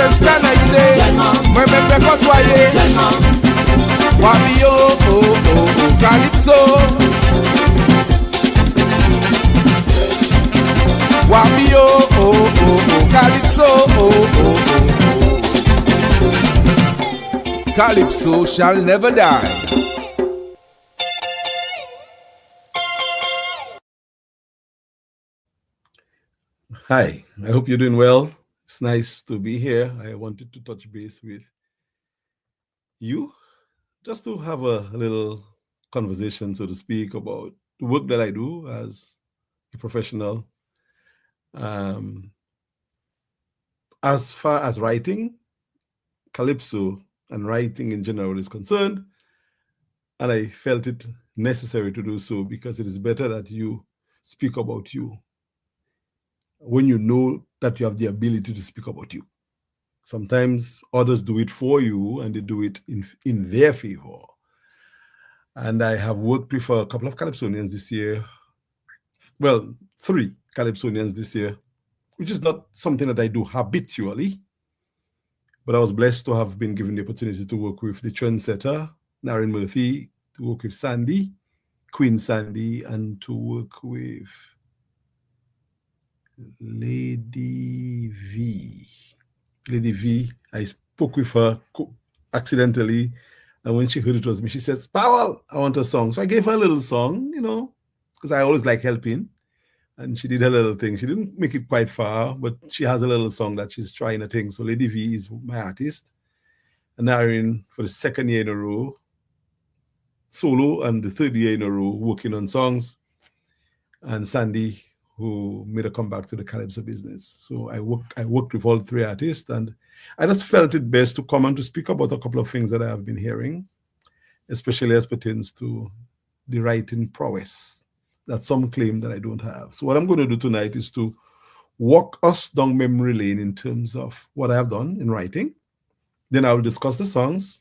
Stan I say, moi me fais côtoyer. Wabi oh oh oh Calypso. Wabi oh oh oh Calypso oh oh oh. Calypso shall never die. Hi, I hope you're doing well. It's nice to be here. I wanted to touch base with you just to have a little conversation, so to speak, about the work that I do as a professional. As far as writing, Calypso, and writing in general is concerned, and I felt it necessary to do so because it is better that you speak about you when you know that you have the ability to speak about you. Sometimes others do it for you and they do it in their favor. And I have worked with a couple of Calypsonians this year. Well, 3 Calypsonians this year, which is not something that I do habitually. But I was blessed to have been given the opportunity to work with the trendsetter, Naren Murphy, to work with Sandy, Queen Sandy, and to work with Lady V. Lady V, I spoke with her accidentally, and when she heard it was me, she says, Powell, I want a song. So I gave her a little song, because I always like helping. And she did a little thing. She didn't make it quite far, but she has a little song that she's trying a thing. So Lady V is my artist. And Naren, for the 2nd year in a row, solo, and the 3rd year in a row, working on songs. And Sandy, who made a comeback to the Calypso business. So I worked with all 3 artists, and I just felt it best to come and to speak about a couple of things that I have been hearing, especially as pertains to the writing prowess that some claim that I don't have. So what I'm going to do tonight is to walk us down memory lane in terms of what I have done in writing. Then I will discuss the songs.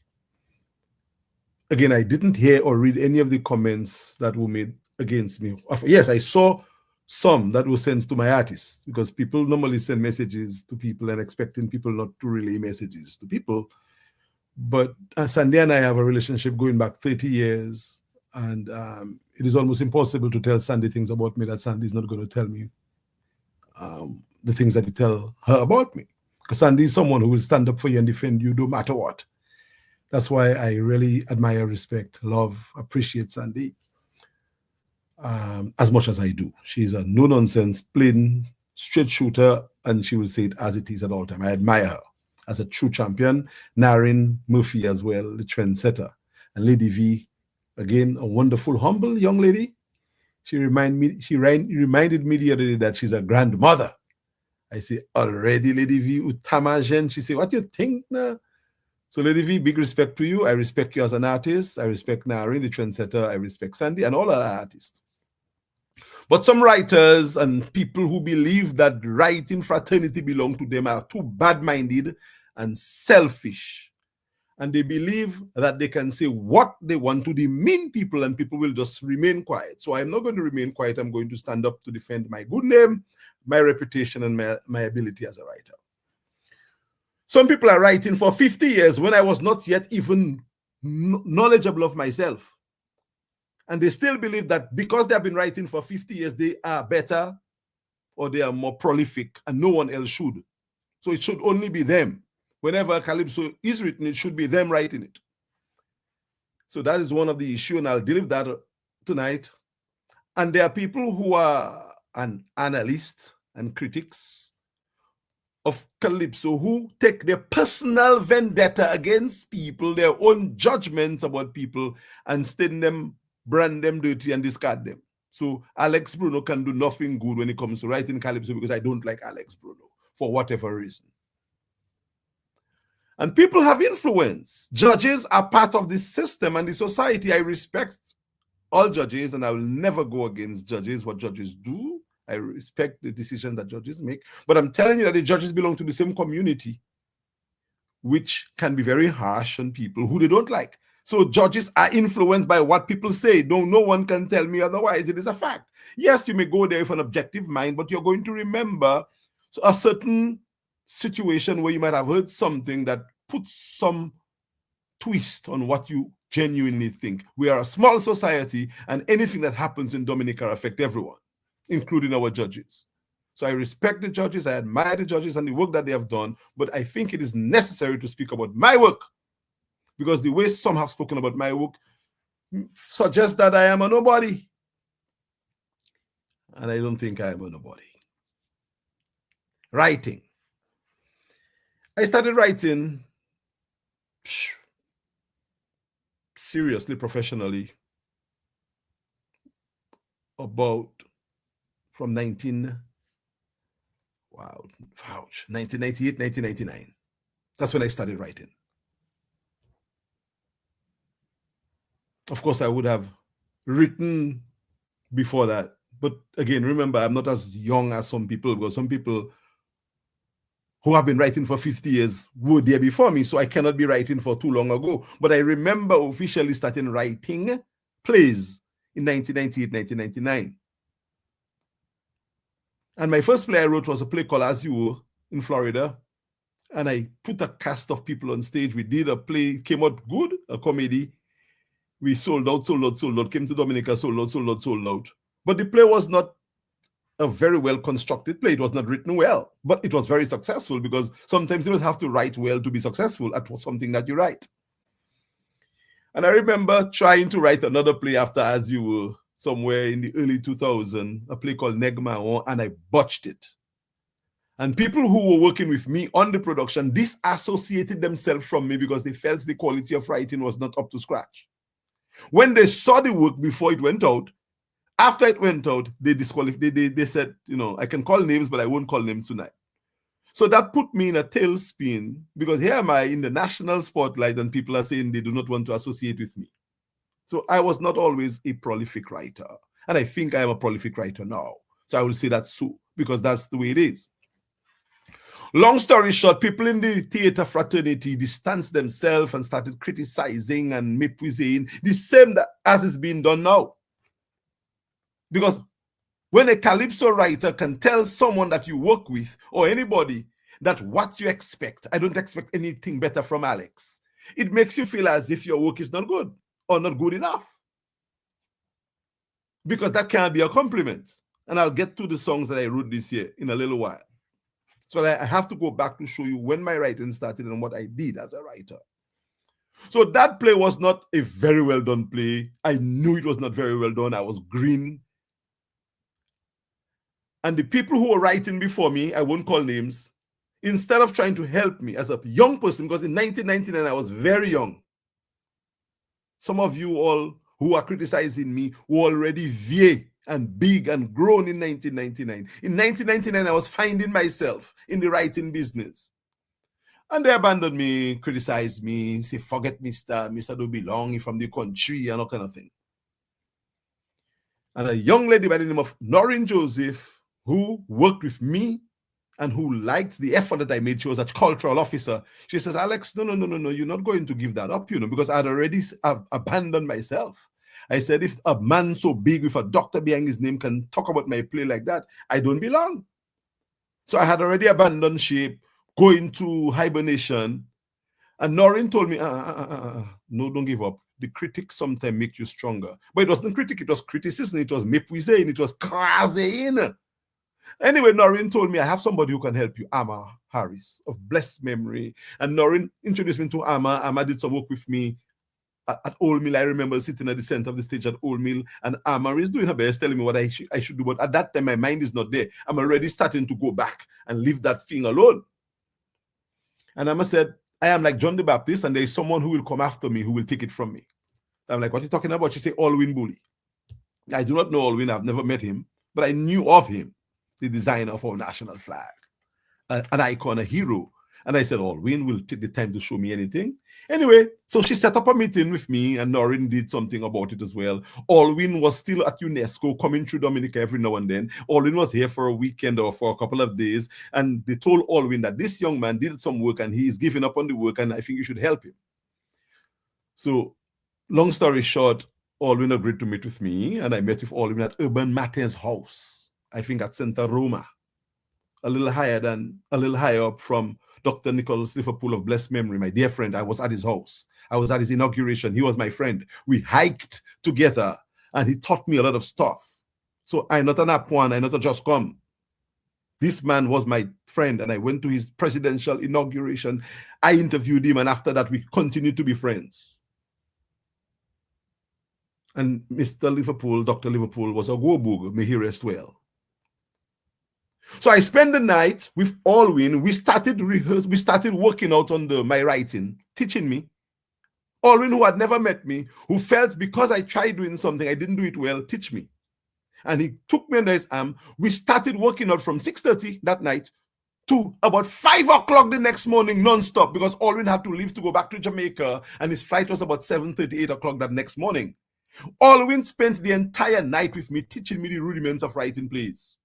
Again, I didn't hear or read any of the comments that were made against me. Yes, I saw some that were sent to my artists, because people normally send messages to people and expecting people not to relay messages to people. But Sandy and I have a relationship going back 30 years, and it is almost impossible to tell Sandy things about me that Sandy is not going to tell me the things that you tell her about me. Because Sandy is someone who will stand up for you and defend you no matter what. That's why I really admire, respect, love, appreciate Sandy as much as I do. She's a no-nonsense, plain, straight shooter, and she will say it as it is at all time. I admire her as a true champion. Naren Murphy as well, the trendsetter. And Lady V, again, a wonderful, humble young lady. She reminded me the other day that she's a grandmother. I say, already, Lady V, Utamajen. She say, what do you think now? So Lady V, big respect to you. I respect you as an artist. I respect Naren, the trendsetter. I respect Sandy and all other artists. But some writers and people who believe that writing fraternity belong to them are too bad-minded and selfish. And they believe that they can say what they want to the mean people, and people will just remain quiet. So I'm not going to remain quiet. I'm going to stand up to defend my good name, my reputation, and my ability as a writer. Some people are writing for 50 years when I was not yet even knowledgeable of myself. And they still believe that because they have been writing for 50 years, they are better or they are more prolific, and no one else should. So it should only be them. Whenever Calypso is written, it should be them writing it. So that is one of the issues, and I'll deal with that tonight. And there are people who are an analyst and critics of Calypso who take their personal vendetta against people, their own judgments about people, and stain them, brand them dirty, and discard them. So Alex Bruno can do nothing good when it comes to writing Calypso, because I don't like Alex Bruno for whatever reason. And people have influence. Judges are part of the system and the society. I respect all judges, and I will never go against judges, what judges do. I respect the decisions that judges make. But I'm telling you that the judges belong to the same community, which can be very harsh on people who they don't like. So judges are influenced by what people say. No one can tell me otherwise. It is a fact. Yes, you may go there with an objective mind, but you're going to remember a certain situation where you might have heard something that puts some twist on what you genuinely think. We are a small society, and anything that happens in Dominica affects everyone, including our judges. So I respect the judges, I admire the judges and the work that they have done, but I think it is necessary to speak about my work, because the way some have spoken about my work suggests that I am a nobody. And I don't think I am a nobody. Writing. I started writing seriously, professionally, about from 1998, 1999. That's when I started writing. Of course, I would have written before that. But again, remember, I'm not as young as some people, because some people who have been writing for 50 years were there before me, so I cannot be writing for too long ago. But I remember officially starting writing plays in 1998, 1999. And my first play I wrote was a play called As You Were in Florida. And I put a cast of people on stage. We did a play, it came out good, a comedy. We sold out, came to Dominica, sold out. But the play was not a very well constructed play. It was not written well, but it was very successful, because sometimes you don't have to write well to be successful at something that you write. And I remember trying to write another play after As You Were somewhere in the early 2000s, a play called Negma, and I botched it. And people who were working with me on the production disassociated themselves from me because they felt the quality of writing was not up to scratch. When they saw the work before it went out, after it went out, they disqualified. They said, I can call names, but I won't call names tonight. So that put me in a tailspin, because here am I in the national spotlight and people are saying they do not want to associate with me. So I was not always a prolific writer. And I think I am a prolific writer now. So I will say that's so, because that's the way it is. Long story short, people in the theater fraternity distanced themselves and started criticizing and méprising the same as is being done now. Because when a calypso writer can tell someone that you work with or anybody that what you expect, I don't expect anything better from Alex, it makes you feel as if your work is not good or not good enough. Because that can't be a compliment. And I'll get to the songs that I wrote this year in a little while. So I have to go back to show you when my writing started and what I did as a writer. So that play was not a very well done play. I knew it was not very well done. I was green. And the people who were writing before me, I won't call names, instead of trying to help me as a young person, because in 1999 I was very young. Some of you all who are criticizing me were already VA and big and grown in 1999. In 1999, I was finding myself in the writing business. And they abandoned me, criticized me, say, forget Mr. don't belong from the country, and all kind of thing. And a young lady by the name of Noreen Joseph, who worked with me and who liked the effort that I made, she was a cultural officer. She says, Alex, no, you're not going to give that up, because I'd already abandoned myself. I said, if a man so big with a doctor behind his name can talk about my play like that, I don't belong. So I had already abandoned shape, going to hibernation. And Noreen told me, no, don't give up. The critics sometimes make you stronger. But it wasn't critic, it was criticism, it was méprisé, it was crasé. Anyway, Noreen told me, I have somebody who can help you, Amma Harris, of blessed memory. And Noreen introduced me to Amma. Amma did some work with me at Old Mill. I remember sitting at the center of the stage at Old Mill, and Amma is doing her best, telling me what I should do. But at that time, my mind is not there. I'm already starting to go back and leave that thing alone. And Amma said, I am like John the Baptist, and there is someone who will come after me, who will take it from me. I'm like, what are you talking about? She said, Alwyn Bully. I do not know Alwyn. I've never met him, but I knew of him, the designer of our national flag, an icon, a hero. And I said, Alwyn will take the time to show me anything. Anyway, so she set up a meeting with me, and Noreen did something about it as well. Alwyn was still at UNESCO, coming through Dominica every now and then. Alwyn was here for a weekend or for a couple of days, and they told Alwyn that this young man did some work and he is giving up on the work, and I think you should help him. So, long story short, Alwyn agreed to meet with me, and I met with Alwyn at Urban Martin's house, I think at Santa Roma. a little higher up from Dr. Nicholas Liverpool of blessed memory, my dear friend. I was at his house. I was at his inauguration. He was my friend. We hiked together and he taught me a lot of stuff. So I not an appoint, I not a just come. This man was my friend and I went to his presidential inauguration. I interviewed him and after that we continued to be friends. And Mr. Liverpool, Dr. Liverpool was a go-boog, may he rest well. So I spent the night with Alwyn. We started working out on my writing, teaching me. Alwyn, who had never met me, who felt because I tried doing something, I didn't do it well, teach me. And he took me under his arm. We started working out from 6:30 that night to about 5 o'clock the next morning, non-stop, because Alwyn had to leave to go back to Jamaica, and his flight was about 7:30, 8 o'clock that next morning. Alwyn spent the entire night with me, teaching me the rudiments of writing plays.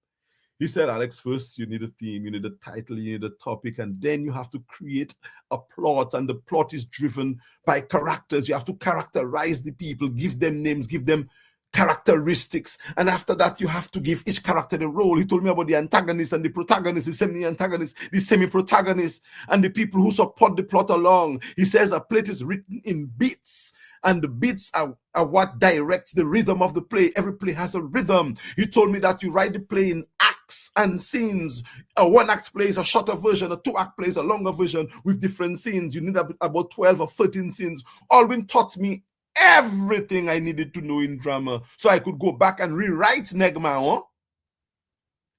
He said, Alex, first you need a theme, you need a title, you need a topic, and then you have to create a plot, and the plot is driven by characters. You have to characterize the people, give them names, give them characteristics, and after that you have to give each character the role. He told me about the antagonist and the protagonist, the semi-antagonist, the semi-protagonist, and the people who support the plot along. He says a play is written in beats, and the beats are what directs the rhythm of the play. Every play has a rhythm. He told me that you write the play in acts and scenes. A one-act play is a shorter version, a two-act play is a longer version with different scenes. You need about 12 or 13 scenes. Alwyn taught me everything I needed to know in drama so I could go back and rewrite Negma.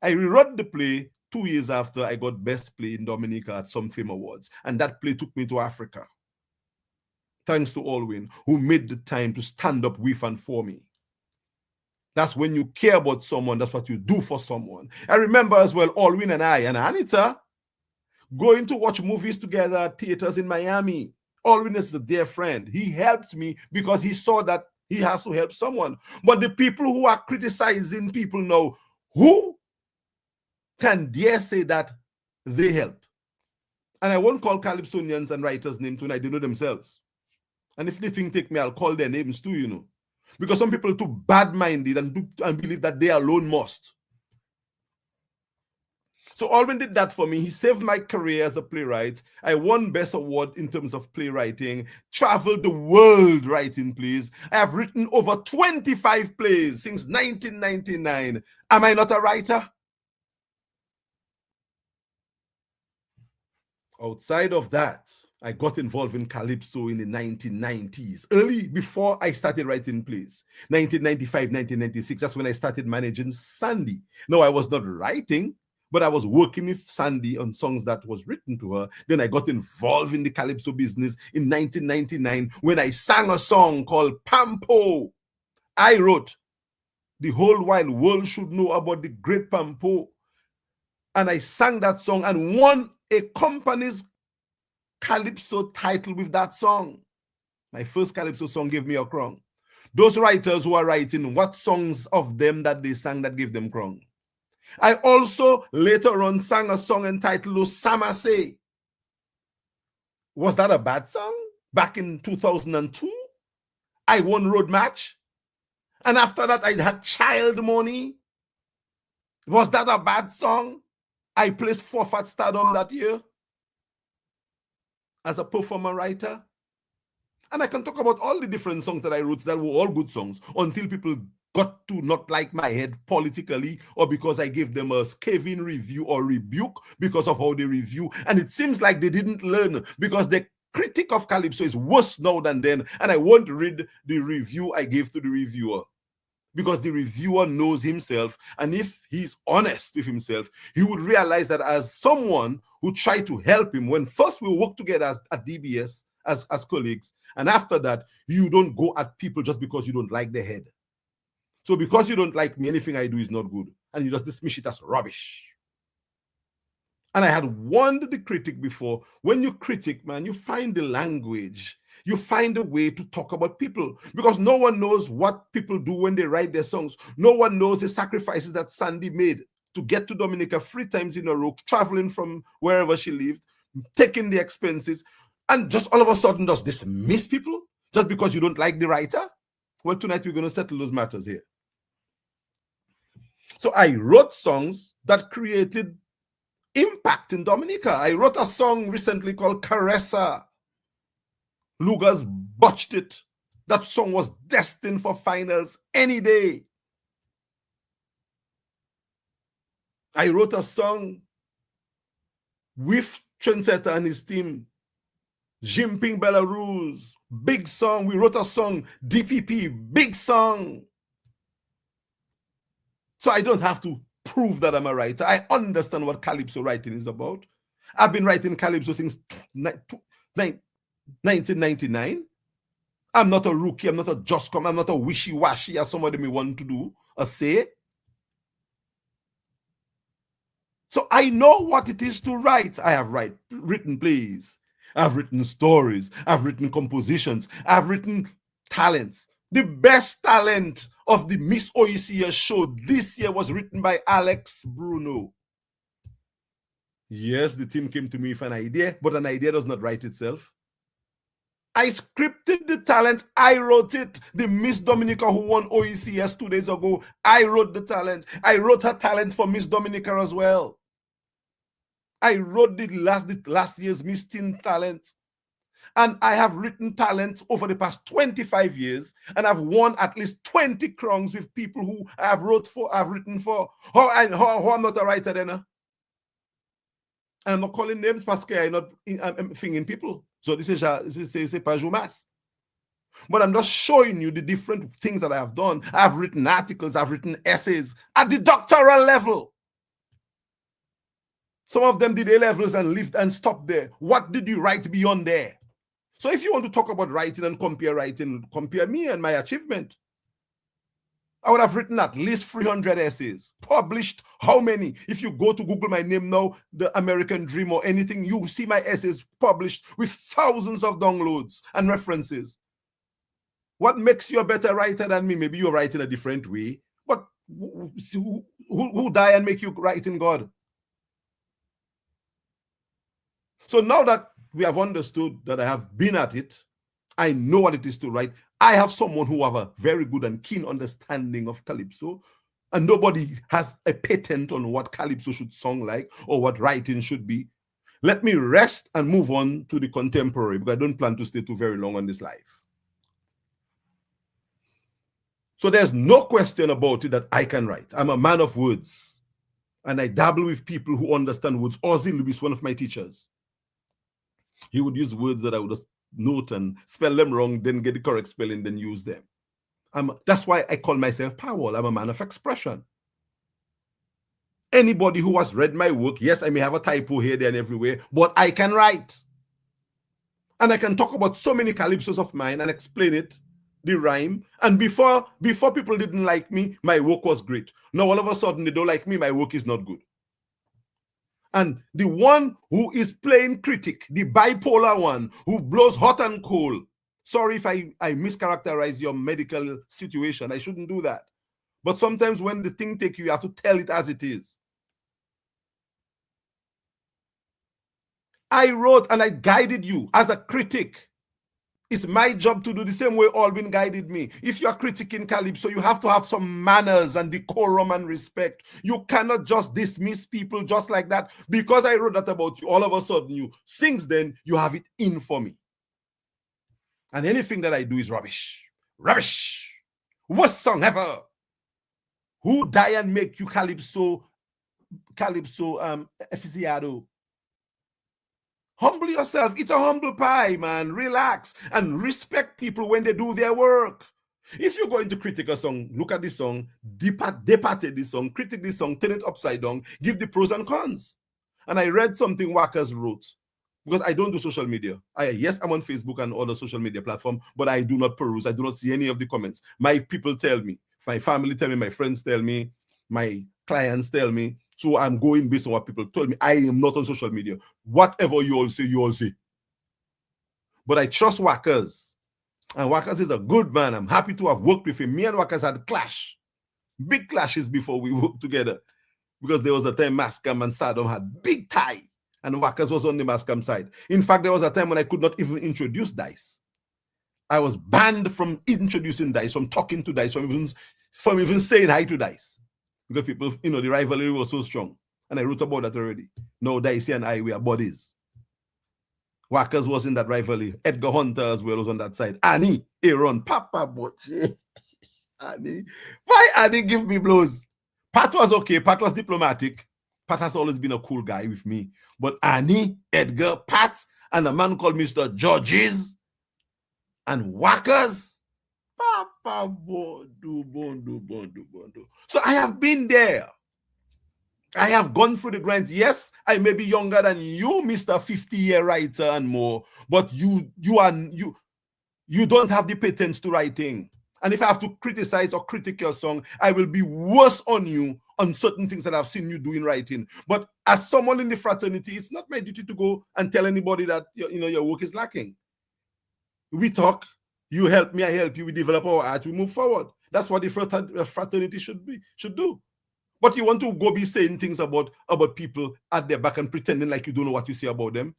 I rewrote the play 2 years after I got best play in Dominica at some Fame Awards, and that play took me to Africa. Thanks to Alwyn, who made the time to stand up with and for me. That's when you care about someone, that's what you do for someone. I remember as well, Alwyn and I and Anita going to watch movies together at theaters in Miami. Alwyn is the dear friend. He helped me because he saw that he has to help someone. But the people who are criticizing people now, who can dare say that they help? And I won't call Calypsonians and writers' names tonight, they know themselves. And if they think take me, I'll call their names too, you know. Because some people are too bad-minded and believe that they alone must. So Alwyn did that for me. He saved my career as a playwright. I won Best Award in terms of playwriting, traveled the world writing plays. I have written over 25 plays since 1999. Am I not a writer? Outside of that, I got involved in Calypso in the 1990s, early before I started writing plays. 1995, 1996, that's when I started managing Sandy. No, I was not writing, but I was working with Sandy on songs that was written to her. Then I got involved in the Calypso business in 1999 when I sang a song called Pampo. I wrote, "The whole wide world should know about the great Pampo." And I sang that song and won a company's Calypso title with that song. My first Calypso song gave me a crown. Those writers who are writing, what songs of them that they sang that gave them crown? I also later on sang a song entitled Osamase. Was that a bad song? Back in 2002, I won Road Match. And after that, I had Child Money. Was that a bad song? I placed 4th at Stardom that year as a performer writer. And I can talk about all the different songs that I wrote that were all good songs until people got to not like my head politically or because I gave them a scathing review or rebuke because of how they review. And it seems like they didn't learn because the critic of Calypso is worse now than then. And I won't read the review I gave to the reviewer because the reviewer knows himself. And if he's honest with himself, he would realize that as someone who tried to help him when first we worked together at DBS as colleagues, and after that, you don't go at people just because you don't like their head. So because you don't like me, anything I do is not good. And you just dismiss it as rubbish. And I had warned the critic before, when you critic, man, you find the language. You find a way to talk about people because no one knows what people do when they write their songs. No one knows the sacrifices that Sandy made to get to Dominica 3 times in a row, traveling from wherever she lived, taking the expenses, and just all of a sudden just dismiss people just because you don't like the writer. Well, tonight we're going to settle those matters here. So I wrote songs that created impact in Dominica. I wrote a song recently called Caressa. Lugas botched it. That song was destined for finals any day. I wrote a song with Trendsetter and his team. Jimping Belarus, big song. We wrote a song, DPP, big song. So I don't have to prove that I'm a writer. I understand what Calypso writing is about. I've been writing Calypso since 1999. I'm not a rookie. I'm not a just come. I'm not a wishy-washy as somebody may want to do or say. So I know what it is to write. I have written plays. I've written stories. I've written compositions. I've written talents. The best talent of the Miss Oisia show this year was written by Alex Bruno. Yes, the team came to me with an idea, but an idea does not write itself. I scripted the talent. I wrote it. The Miss Dominica who won OECS 2 days ago, I wrote the talent. I wrote her talent for Miss Dominica as well. I wrote the last year's Miss Teen talent. And I have written talent over the past 25 years, and I've won at least 20 crowns with people who I've written for. How I'm not a writer then? I'm not calling names parce que I'm not thinking people. So this is pas Joumas. But I'm just showing you the different things that I have done. I've written articles, I've written essays at the doctoral level. Some of them did A-levels and lived and stopped there. What did you write beyond there? So if you want to talk about writing and compare me and my achievement. I would have written at least 300 essays. Published how many? If you go to Google my name now, The American Dream or anything, you see my essays published with thousands of downloads and references. What makes you a better writer than me? Maybe you're writing a different way. But who die and make you write in God? So now that we have understood that I have been at it, I know what it is to write. I have someone who have a very good and keen understanding of Calypso, and nobody has a patent on what Calypso should sound like or what writing should be. Let me rest and move on to the contemporary, because I don't plan to stay too very long on this live. So there's no question about it that I can write. I'm a man of words, and I dabble with people who understand words. Ozzy Lewis, one of my teachers, he would use words that I would just note and spell them wrong, then get the correct spelling, then use them. That's why I call myself Powell. I'm a man of expression. Anybody who has read my work, yes, I may have a typo here, there, and everywhere, but I can write. And I can talk about so many calypsos of mine and explain it, the rhyme. And before people didn't like me, my work was great. Now all of a sudden they don't like me, my work is not good. And the one who is playing critic, the bipolar one, who blows hot and cold. Sorry if I mischaracterize your medical situation. I shouldn't do that. But sometimes when the thing takes you, you have to tell it as it is. I wrote and I guided you as a critic. It's my job to do the same way Alvin guided me. If you're critiquing Calypso, you have to have some manners and decorum and respect. You cannot just dismiss people just like that. Because I wrote that about you, all of a sudden you, since then, you have it in for me. And anything that I do is rubbish. Rubbish. Worst song ever. Who die and make you Calypso aficionado? Humble yourself. It's a humble pie, man. Relax and respect people when they do their work. If you're going to critique a song, look at the song, depart this song, critique this song, turn it upside down, give the pros and cons. And I read something Wackers wrote, because I don't do social media. Yes, I'm on Facebook and other social media platforms, but I do not peruse. I do not see any of the comments. My people tell me, my family tell me, my friends tell me, my clients tell me. So I'm going based on what people told me. I am not on social media. Whatever you all say, you all say. But I trust Wackers. And Wackers is a good man. I'm happy to have worked with him. Me and Wackers had a clash. Big clashes before we worked together. Because there was a time Mascam and Stardom had big tie. And Wackers was on the Mascam side. In fact, there was a time when I could not even introduce Dice. I was banned from introducing Dice, from talking to Dice, from even saying hi to Dice. Because people, the rivalry was so strong. And I wrote about that already. No, Dicey and I, we are buddies. Wackers was in that rivalry. Edgar Hunter as well was on that side. Annie, Aaron, Papa Boche. Annie. Why Annie give me blows? Pat was okay. Pat was diplomatic. Pat has always been a cool guy with me. But Annie, Edgar, Pat, and a man called Mr. Georges and Wackers. Papa Bondo. So I have been there. I have gone through the grinds. Yes, I may be younger than you, Mr. 50-year writer and more, but you don't have the patents to writing. And if I have to criticize or critique your song, I will be worse on you on certain things that I've seen you do in writing. But as someone in the fraternity, it's not my duty to go and tell anybody that your work is lacking. We talk, you help me, I help you, we develop our art, we move forward. That's what the fraternity should do. But you want to go be saying things about people at their back and pretending like you don't know what you say about them.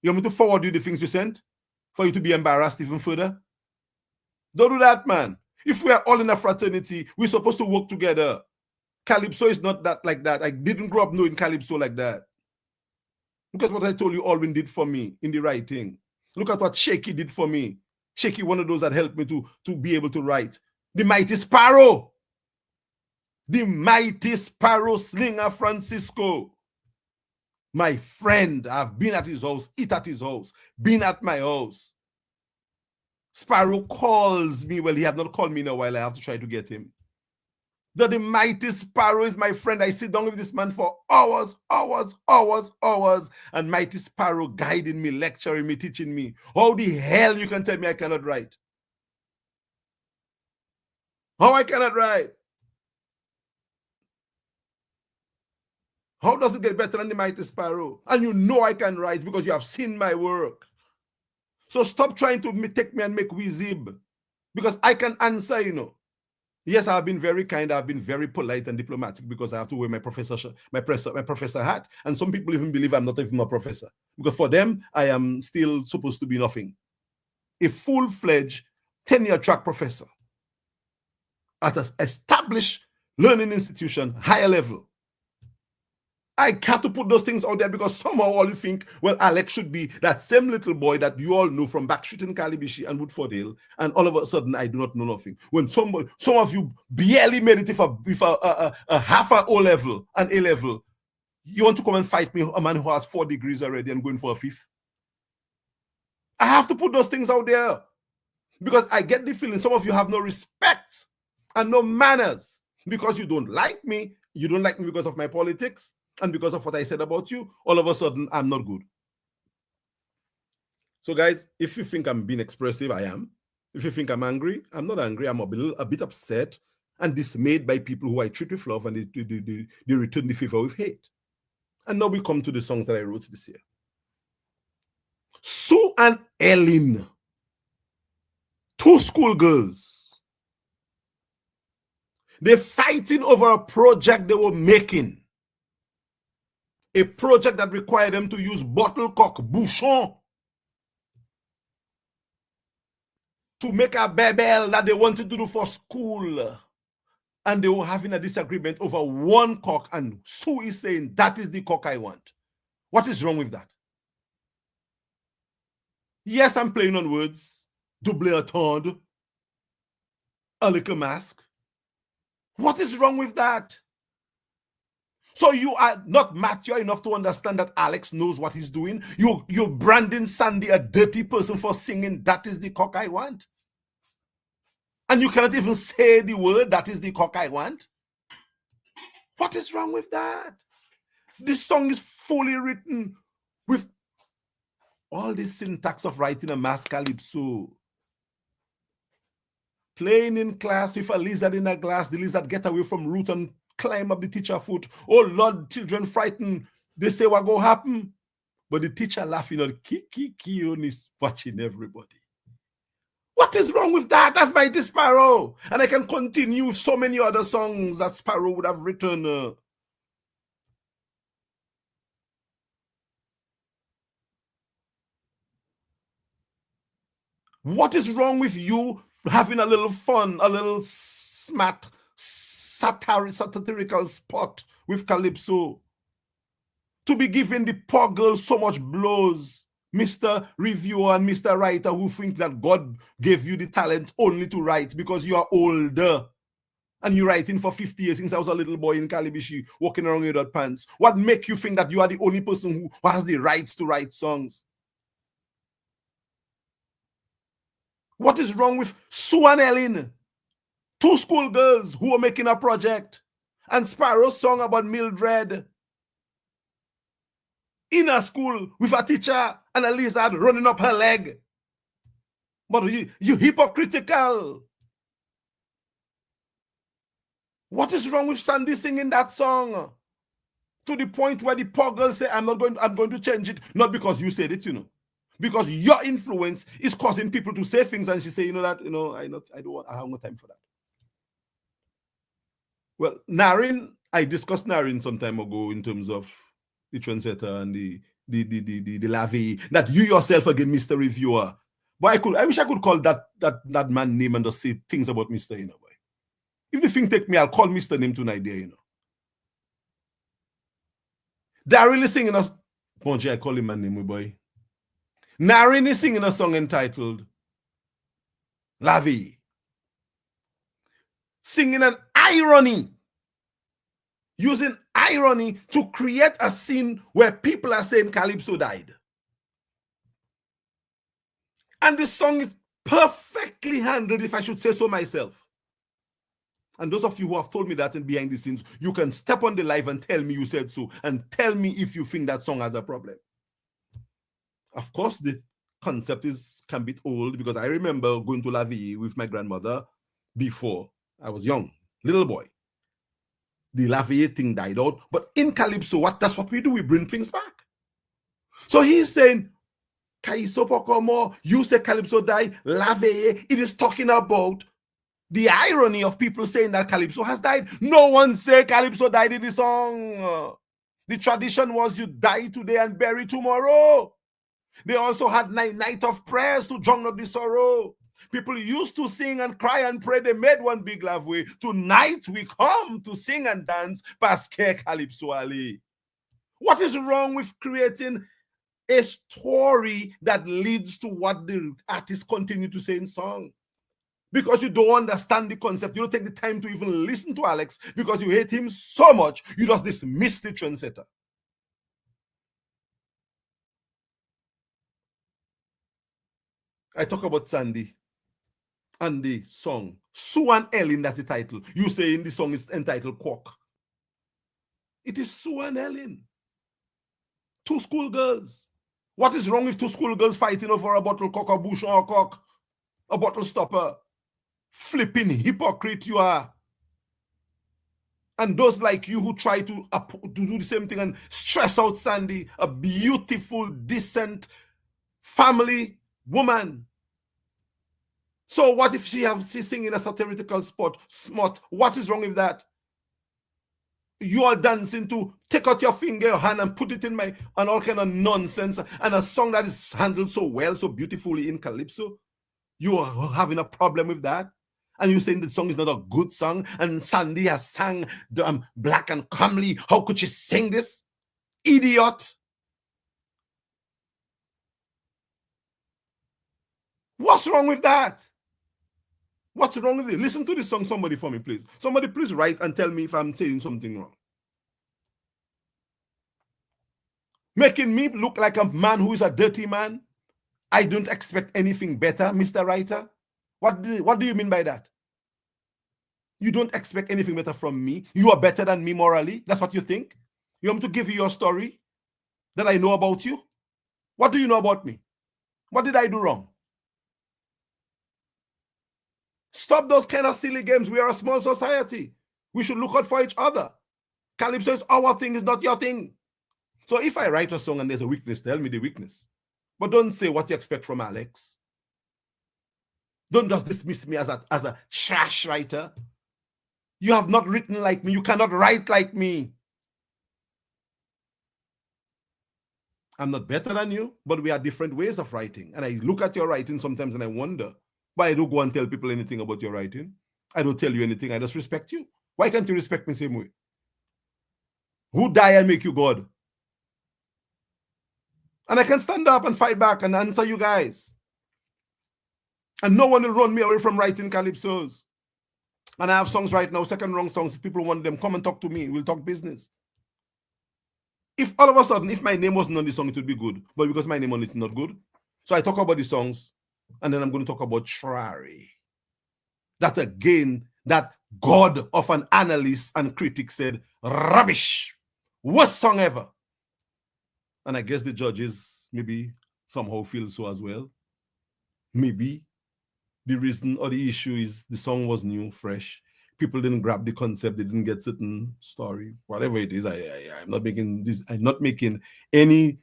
You want me to forward you the things you sent for you to be embarrassed even further? Don't do that, man. If we are all in a fraternity, we're supposed to work together. Calypso is not that like that. I didn't grow up knowing Calypso like that. Look at what I told you Alwyn did for me in the writing. Look at what Shaky did for me. Shaky, one of those that helped me to be able to write. The Mighty Sparrow. The Mighty Sparrow Slinger Francisco. My friend, I've been at his house, eat at his house, been at my house. Sparrow calls me. Well, he has not called me in a while. I have to try to get him. The Mighty Sparrow is my friend. I sit down with this man for hours. And Mighty Sparrow guiding me, lecturing me, teaching me. How the hell you can tell me I cannot write? How I cannot write? How does it get better than the Mighty Sparrow? And you know I can write because you have seen my work. So stop trying to take me and make wizib. Because I can answer, Yes, I've been very kind. I've been very polite and diplomatic because I have to wear my professor hat. And some people even believe I'm not even a professor. Because for them, I am still supposed to be nothing. A full-fledged tenure-track professor at an established learning institution, higher level. I have to put those things out there because somehow all you think, well, Alex should be that same little boy that you all know from Backstreet and Calibishi and Woodford Hill, and all of a sudden I do not know nothing. When some of you barely made it with a half a O level and A level, you want to come and fight me, a man who has 4 degrees already and going for a 5th? I have to put those things out there because I get the feeling some of you have no respect and no manners because you don't like me. You don't like me because of my politics. And because of what I said about you, all of a sudden, I'm not good. So, guys, if you think I'm being expressive, I am. If you think I'm angry, I'm not angry. I'm a bit upset and dismayed by people who I treat with love and they return the favor with hate. And now we come to the songs that I wrote this year. Sue and Ellen, 2 schoolgirls. They're fighting over a project they were making. A project that required them to use bottlecock bouchon to make a bebel that they wanted to do for school. And they were having a disagreement over 1 cock. And Sue is saying, that is the cock I want. What is wrong with that? Yes, I'm playing on words. Double entendre. A little mask. What is wrong with that? So you are not mature enough to understand that Alex knows what he's doing. You're branding Sandy a dirty person for singing, that is the cock I want. And you cannot even say the word, that is the cock I want. What is wrong with that? This song is fully written with all the syntax of writing a mass calypso. Playing in class with a lizard in a glass, the lizard get away from root and climb up the teacher foot. Oh Lord, children frightened. They say what go happen? But the teacher laughing on Kiki is watching everybody. What is wrong with that? That's Mighty Sparrow. And I can continue with so many other songs that Sparrow would have written. What is wrong with you having a little fun, a little smart, satirical spot with Calypso? to be giving the poor girl so much blows, Mr. Reviewer and Mr. Writer, who think that God gave you the talent only to write because you are older and you're writing for 50 years since I was a little boy in Calibishi walking around without pants. What make you think that you are the only person who has the rights to write songs? What is wrong with Sue and Ellen, two schoolgirls who were making a project, and Sparrow's song about Mildred in a school with a teacher and a lizard running up her leg? But you hypocritical. What is wrong with Sandy singing that song to the point where the poor girl say, I'm going to change it, not because you said it, because your influence is causing people to say things, and she say, I have no time for that. Well, Narin, I discussed Narin some time ago in terms of the trendsetter and the lavie, that you yourself again, Mr. Reviewer. But I wish I could call that man name and just say things about Mr. Boy. If the thing take me, I'll call Mr. name tonight there, Daryl is singing us. Bonji, I call him my name, boy. Narin is singing a song entitled La Vie. Singing an irony. Using irony to create a scene where people are saying Calypso died. And the song is perfectly handled, if I should say so myself. And those of you who have told me that in behind the scenes, you can step on the live and tell me you said so, and tell me if you think that song has a problem. Of course, the concept can be old, because I remember going to La Vie with my grandmother before I was young, little boy. The La Vie thing died out, but in Calypso, that's what we do, we bring things back. So he's saying, Kaiso Pokomo, you say Calypso died, La Vie, it is talking about the irony of people saying that Calypso has died. No one say Calypso died in the song. The tradition was you die today and bury tomorrow. They also had night of prayers to drown out the sorrow. People used to sing and cry and pray. They made one big lavoué. Tonight we come to sing and dance Pasque Calypso Ali. What is wrong with creating a story that leads to what the artists continue to say in song? Because you don't understand the concept. You don't take the time to even listen to Alex because you hate him so much, you just dismiss the trendsetter. I talk about Sandy and the song. Sue and Ellen, that's the title. You say in the song is entitled Quack. It is Sue and Ellen. Two schoolgirls. What is wrong with two schoolgirls fighting over a bottle cock or bouchon or cock? A bottle stopper? Flipping hypocrite you are. And those like you who try to do the same thing and stress out Sandy, a beautiful, decent family woman. So what if she's singing a satirical smut? What is wrong with that? You are dancing to take out your finger, your hand, and put it in and all kind of nonsense, and a song that is handled so well, so beautifully in Calypso. You are having a problem with that? And you're saying the song is not a good song, and Sandy has sang Black and Comely. How could she sing this? Idiot. What's wrong with that? What's wrong with it? Listen to this song, somebody, for me, please. Somebody, please write and tell me if I'm saying something wrong. Making me look like a man who is a dirty man. I don't expect anything better, Mr. Writer. What do you mean by that? You don't expect anything better from me? You are better than me morally? That's what you think? You want me to give you your story that I know about you? What do you know about me? What did I do wrong? Stop those kind of silly games. We are a small society. We should look out for each other. Calypso is our thing, is not your thing. So if I write a song and there's a weakness, tell me the weakness. But don't say what you expect from Alex. Don't just dismiss me as a trash writer. You have not written like me. You cannot write like me. I'm not better than you, but we have different ways of writing. And I look at your writing sometimes and I wonder, why I don't go and tell people anything about your writing. I don't tell you anything. I just respect you. Why can't you respect me the same way? Who die and make you God? And I can stand up and fight back and answer you guys. And no one will run me away from writing calypsos. And I have songs right now, second wrong songs. If people want them, come and talk to me. We'll talk business. If all of a sudden, if my name wasn't on the song, it would be good. But because my name on it is not good. So I talk about the songs, and then I'm going to talk about Trari. That again, that god of an analyst and critic said, rubbish, worst song ever. And I guess the judges maybe somehow feel so as well. Maybe the reason or the issue is the song was new, fresh. People didn't grab the concept. They didn't get certain story, whatever it is. I'm not making this. I'm not making any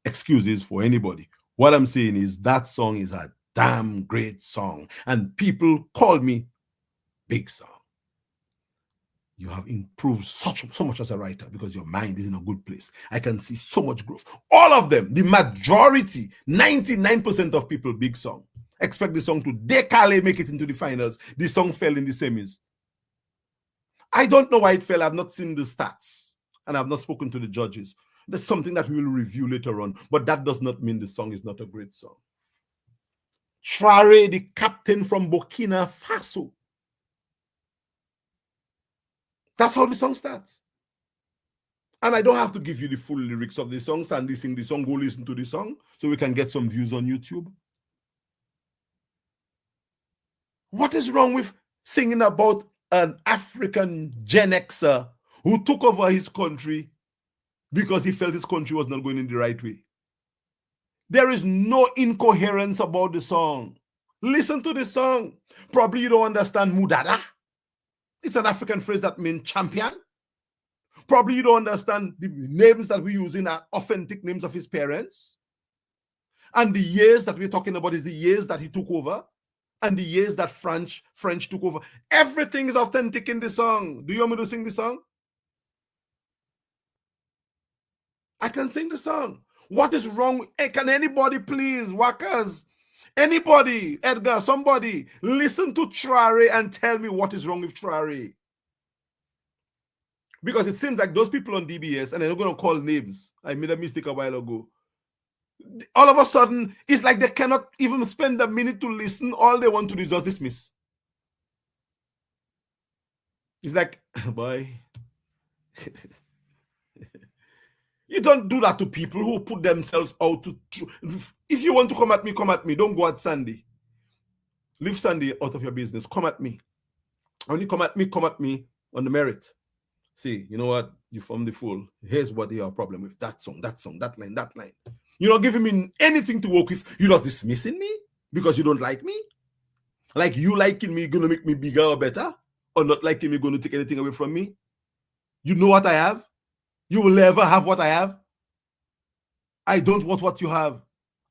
excuses for anybody. What I'm saying is that song is a damn great song, and people call me big song. You have improved so much as a writer because your mind is in a good place. I can see so much growth. All of them, the majority, 99% of people, big song. Expect the song to decale, make it into the finals. The song fell in the semis. I don't know why it fell. I've not seen the stats and I've not spoken to the judges. There's something that we will review later on, but that does not mean the song is not a great song. Trari, the captain from Burkina Faso. That's how the song starts. And I don't have to give you the full lyrics of the song. Sandy sing the song, go listen to the song so we can get some views on YouTube. What is wrong with singing about an African Gen Xer who took over his country because he felt his country was not going in the right way? There is no incoherence about the song. Listen to the song. Probably you don't understand Mudada. It's an African phrase that means champion. Probably you don't understand the names that we use in are authentic names of his parents. And the years that we're talking about is the years that he took over and the years that French took over. Everything is authentic in the song. Do you want me to sing the song? I can sing the song. What is wrong? Hey, can anybody please, Wackers, anybody, Edgar, somebody, listen to Trari and tell me what is wrong with Trari? Because it seems like those people on DBS, and they're not going to call names. I made a mistake a while ago. All of a sudden, it's like they cannot even spend a minute to listen. All they want to do is just dismiss. It's like, boy, you don't do that to people who put themselves out to. If you want to come at me, come at me. Don't go at Sandy. Leave Sandy out of your business. Come at me. When you come at me on the merit. See, you know what? You from the fool. Here's what you have a problem with. That song, that line, that line. You're not giving me anything to work with. You're just dismissing me because you don't like me. Like you liking me gonna make me bigger or better, or not liking me gonna take anything away from me. You know what I have. You will never have what I have. I don't want what you have.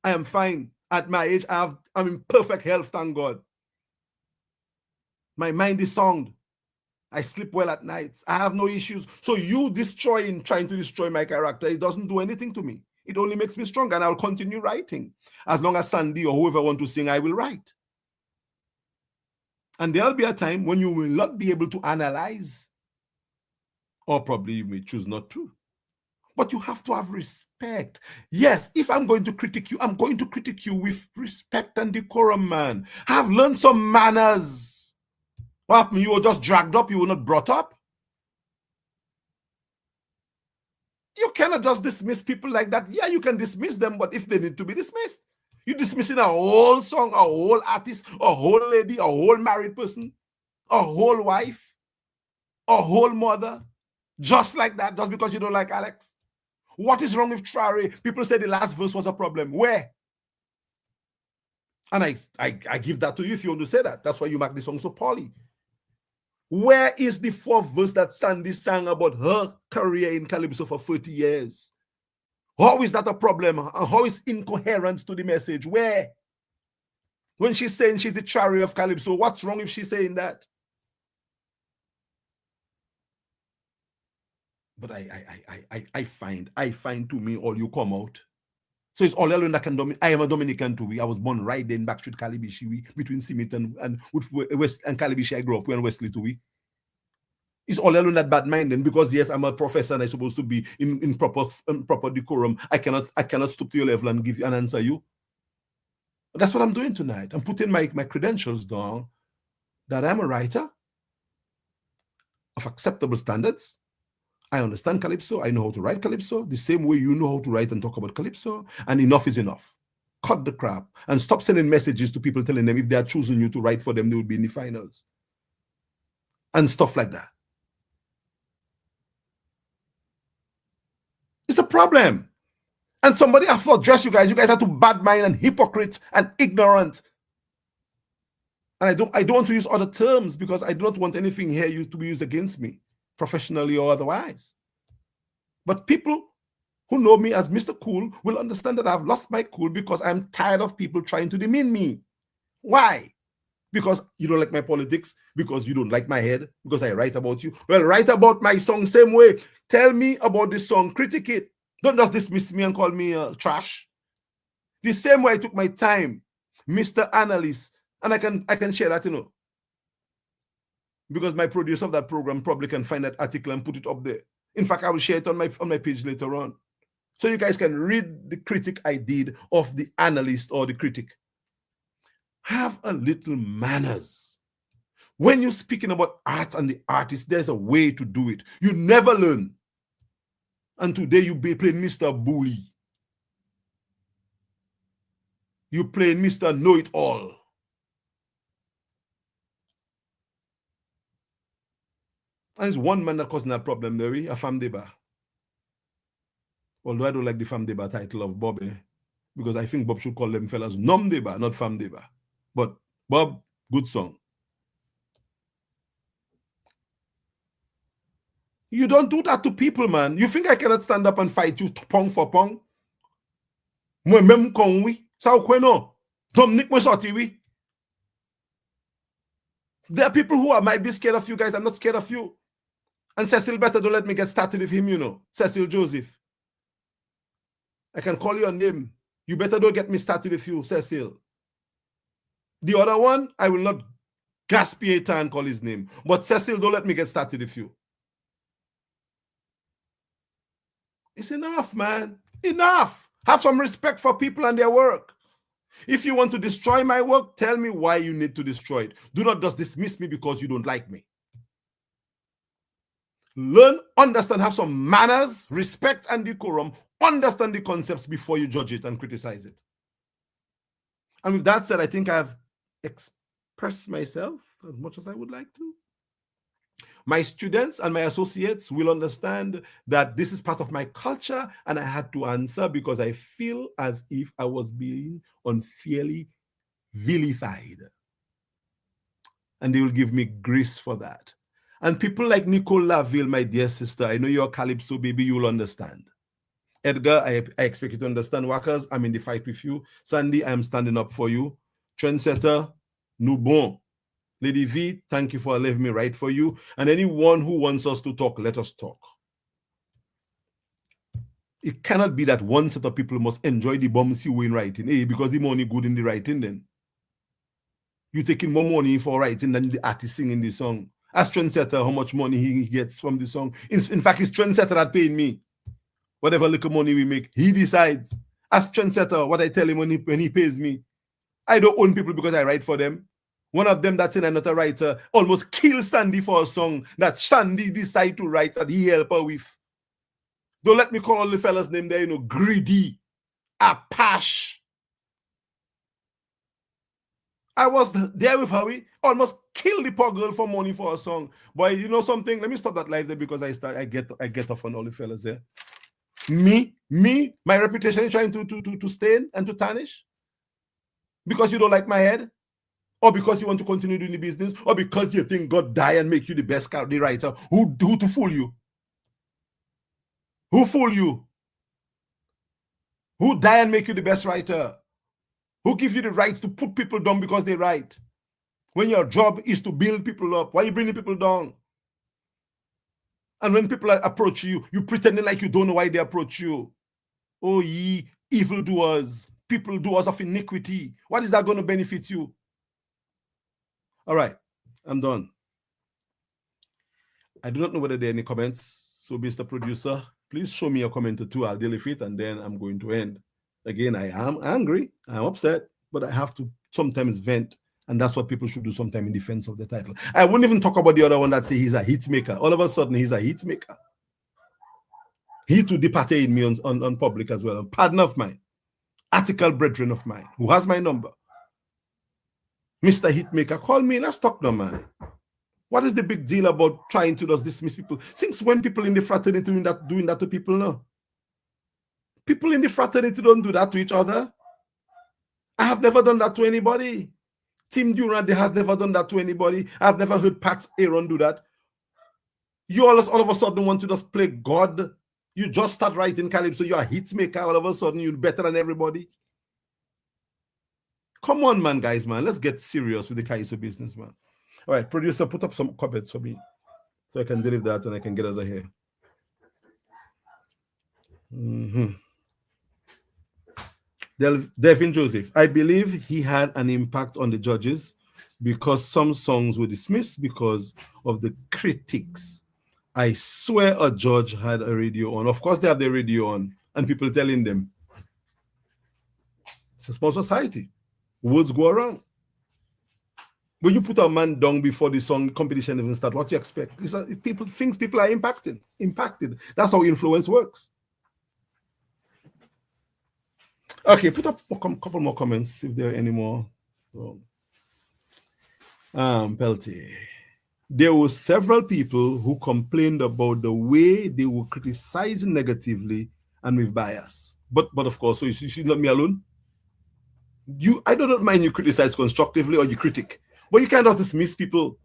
I am fine. At my age, I'm in perfect health, thank God. My mind is sound. I sleep well at night. I have no issues. So you trying to destroy my character, it doesn't do anything to me. It only makes me stronger, and I'll continue writing. As long as Sandy or whoever want to sing, I will write. And there'll be a time when you will not be able to analyze, or probably you may choose not to. But you have to have respect. Yes, if I'm going to critique you, I'm going to critique you with respect and decorum, man. I've learned some manners. What happened? You were just dragged up, you were not brought up. You cannot just dismiss people like that. Yeah, you can dismiss them, but if they need to be dismissed, you're dismissing a whole song, a whole artist, a whole lady, a whole married person, a whole wife, a whole mother, just like that, just because you don't like Alex. What is wrong with Trari? People say the last verse was a problem. Where? And I give that to you if you want to say that. That's why you make the song so poorly. Where is the fourth verse that Sandy sang about her career in Calypso for 30 years? How is that a problem? How is incoherence to the message? Where? When she's saying she's the Trari of Calypso, what's wrong if she's saying that? But I find to me all you come out. So it's all alone that can dominate. I am a Dominican too. I was born right there in Backstreet Calibishi, between Simit and with West and Calibishi. I grew up in Wesley too. Is all alone that bad mind then? Because yes, I'm a professor and I'm supposed to be in proper decorum. I cannot stoop to your level and give you and answer you. But that's what I'm doing tonight. I'm putting my credentials down that I'm a writer of acceptable standards. I understand Calypso. I know how to write Calypso the same way you know how to write and talk about Calypso. And enough is enough. Cut the crap and stop sending messages to people telling them if they are choosing you to write for them, they will be in the finals. And stuff like that. It's a problem. And somebody have to address you guys. You guys are too bad mind and hypocrite and ignorant. And I don't want to use other terms because I do not want anything here to be used against me, professionally or otherwise. But people who know me as Mr. Cool will understand that I've lost my cool because I'm tired of people trying to demean me. Why? Because you don't like my politics, because you don't like my head, because I write about you. Well, write about my song same way. Tell me about this song, critique it. Don't just dismiss me and call me trash. The same way I took my time, Mr. Analyst, and I can share that, because my producer of that program probably can find that article and put it up there. In fact, I will share it on my page later on. So you guys can read the critique I did of the analyst or the critic. Have a little manners. When you're speaking about art and the artist, there's a way to do it. You never learn. And today you play Mr. Bully. You play Mr. Know-It-All. And it's one man that causing that problem, there, a Famdeba. Although I don't like the Famdeba title of Bob, because I think Bob should call them fellas Nomdeba, not Famdeba. But Bob, good song. You don't do that to people, man. You think I cannot stand up and fight you pong for pong? Moi même con oui. Sao kweno? Dominic mo sorti oui. There are people who might be scared of you guys. I'm not scared of you. And Cecil better don't let me get started with him, Cecil Joseph. I can call your name. You better don't get me started with you, Cecil. The other one, I will not gasp and call his name. But Cecil, don't let me get started with you. It's enough, man. Enough. Have some respect for people and their work. If you want to destroy my work, tell me why you need to destroy it. Do not just dismiss me because you don't like me. Learn, understand, have some manners, respect, and decorum. Understand the concepts before you judge it and criticize it. And with that said, I think I've expressed myself as much as I would like to. My students and my associates will understand that this is part of my culture, and I had to answer because I feel as if I was being unfairly vilified. And they will give me grace for that. And people like Nicole Laville, my dear sister, I know you're a Calypso baby, you'll understand. Edgar, I expect you to understand. Workers, I'm in the fight with you. Sandy, I'm standing up for you. Trendsetter, nous bon. Lady V, thank you for letting me write for you. And anyone who wants us to talk, let us talk. It cannot be that one set of people must enjoy the bombsy way in writing, because the money good in the writing then. You're taking more money for writing than the artist singing the song. Ask Trendsetter how much money he gets from the song. In fact, it's Trendsetter that paying me. Whatever little money we make, he decides. Ask Trendsetter what I tell him when he pays me. I don't own people because I write for them. One of them that's in another writer almost killed Sandy for a song that Sandy decided to write that he helped her with. Don't let me call all the fellas' name there, greedy, Apache. I was there with her. We almost killed the poor girl for money for a song. But you know something? Let me stop that live there because I get off on all the fellas there. Me, my reputation is trying to stain and to tarnish because you don't like my head, or because you want to continue doing the business, or because you think God die and make you the best writer. Who to fool you? Who fool you? Who die and make you the best writer? Who give you the right to put people down because they write? When your job is to build people up, why are you bringing people down? And when people approach you, you pretending like you don't know why they approach you. Oh, ye evildoers, people doers of iniquity. What is that going to benefit you? All right, I'm done. I do not know whether there are any comments. So, Mr. Producer, please show me a comment or two. I'll deal with it, and then I'm going to end. Again, I am angry. I'm upset, but I have to sometimes vent. And that's what people should do sometime in defense of the title. I wouldn't even talk about the other one that say he's a hit maker. All of a sudden, he's a hit maker. He too departed me on public as well. A partner of mine, article brethren of mine, who has my number. Mr. Hitmaker, call me. Let's talk now, man. What is the big deal about trying to just dismiss people? Since when people in the fraternity doing that to people now? People in the fraternity don't do that to each other. I have never done that to anybody. Tim Durant has never done that to anybody. I've never heard Pat Aaron do that. You all of a sudden want to just play God. You just start writing Calypso. You're a hit maker. All of a sudden, you're better than everybody. Come on, man, guys, man. Let's get serious with the Kaiso business, man. All right, producer, put up some comments for me so I can deliver that and I can get out of here. Devin Joseph, I believe he had an impact on the judges because some songs were dismissed because of the critics. I swear a judge had a radio on. Of course, they have the radio on and people telling them. It's a small society. Words go around. When you put a man down before the song competition even start, what do you expect? People are impacted. That's how influence works. Okay, put up a couple more comments if there are any more. So, Pelty. There were several people who complained about the way they were criticizing negatively and with bias. But of course, so you see not me alone. I do not mind you criticize constructively or you critic, but you can't just dismiss people.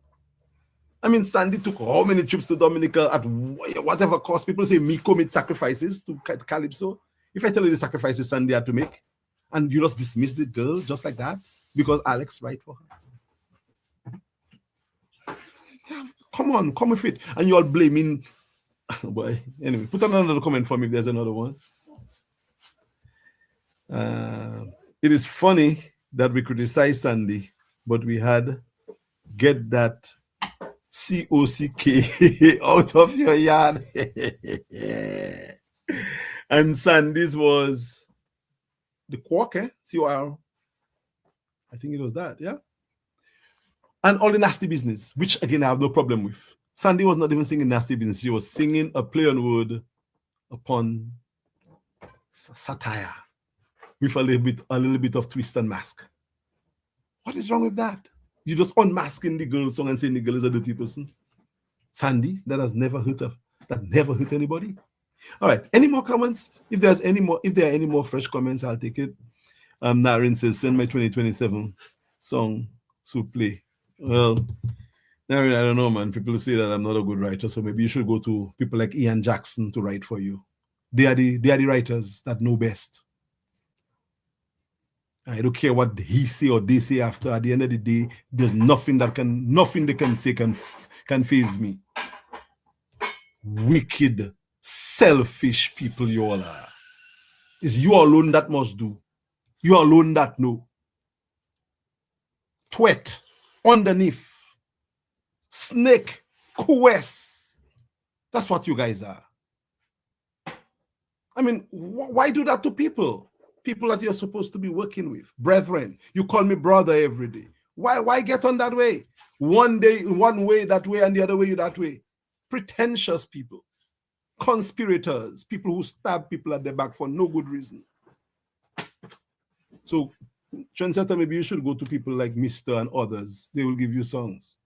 I mean, Sandy took how many trips to Dominica at whatever cost? People say me commit sacrifices to Calypso. If I tell you the sacrifices Sandy had to make, and you just dismiss the girl just like that because Alex right for her. Come on, come with it. And you all blaming. Boy, anyway, put another comment for me if there's another one. It is funny that we criticize Sandy, but we had get that COCK out of your yard. And Sandy's was the Quark, COR. I think it was that, yeah. And all the nasty business, which again I have no problem with. Sandy was not even singing nasty business. She was singing a play on word upon satire with a little bit of twist and mask. What is wrong with that? You just unmasking the girl song and saying the girl is a dirty person. Sandy, that never hurt anybody. All right. Any more comments? If there are any more fresh comments, I'll take it. Narin says, send my 2027 song to play. Well, Narin, I don't know, man. People say that I'm not a good writer, so maybe you should go to people like Ian Jackson to write for you. They are the writers that know best. I don't care what he say or they say after. At the end of the day, there's nothing they can say can faze me. Wicked, selfish people you all are. It's you alone that must do. You alone that know. Twet, underneath, snake, quest. That's what you guys are. I mean, why do that to people? People that you're supposed to be working with, brethren. You call me brother every day. Why get on that way? One day, one way that way, and the other way you that way. Pretentious people, conspirators, people who stab people at the back for no good reason. So, Trendsetter, maybe you should go to people like Mr. and others. They will give you songs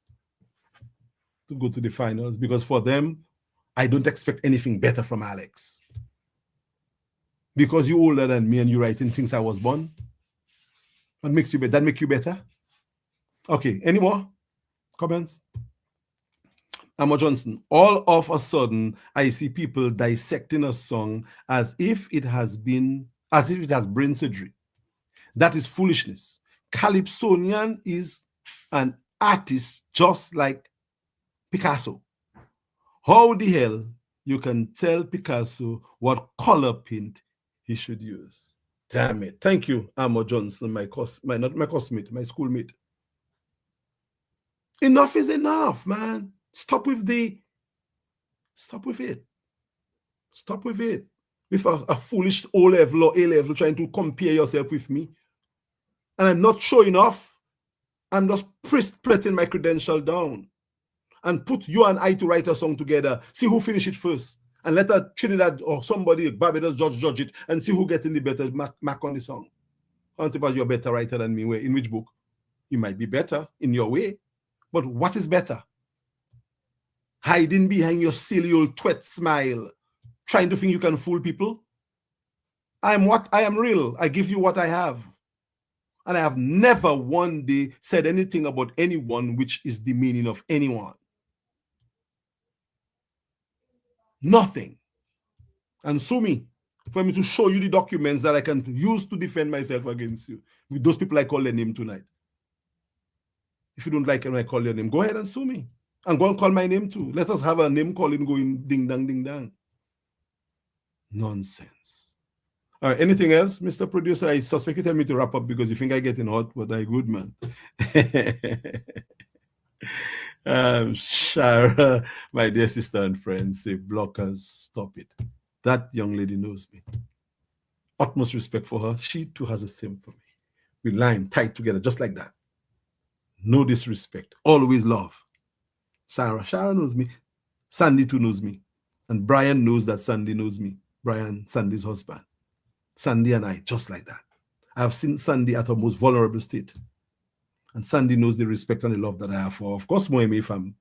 to go to the finals because for them, I don't expect anything better from Alex. Because you're older than me and you're writing since I was born. What makes you better? That make you better? Okay, any more comments? Amma Johnson, all of a sudden, I see people dissecting a song as if it has brain surgery. That is foolishness. Calypsonian is an artist just like Picasso. How the hell you can tell Picasso what color paint he should use? Damn it. Thank you, Amma Johnson, my schoolmate. Enough is enough, man. Stop with the Stop with it. Stop with it. With a foolish O-level or A-level trying to compare yourself with me. And I'm not showing off. I'm just putting my credential down. And put you and I to write a song together. See who finish it first. And let a Trinidad or somebody, Barbados judge it and see who gets in the better mark on the song. Antibody, you're a better writer than me. In which book? You might be better in your way. But what is better? Hiding behind your silly old twit smile, trying to think you can fool people? I am what I am real. I give you what I have. And I have never one day said anything about anyone which is the meaning of anyone. Nothing. And sue me for me to show you the documents that I can use to defend myself against you. With those people I call their name tonight. If you don't like it when I call your name, go ahead and sue me. And go and call my name too. Let us have a name calling going ding dang, ding dang. Nonsense. All right, anything else, Mr. Producer? I suspect you tell me to wrap up because you think I get in hot, but I good, man. Shara, my dear sister and friend, say blockers, stop it. That young lady knows me. Utmost respect for her. She too has the same for me. We line tight together, just like that. No disrespect. Always love. Shara knows me. Sandy too knows me. And Brian knows that Sandy knows me. Brian, Sandy's husband. Sandy and I, just like that. I have seen Sandy at her most vulnerable state. And Sandy knows the respect and the love that I have for her. Of course, Moeme fam.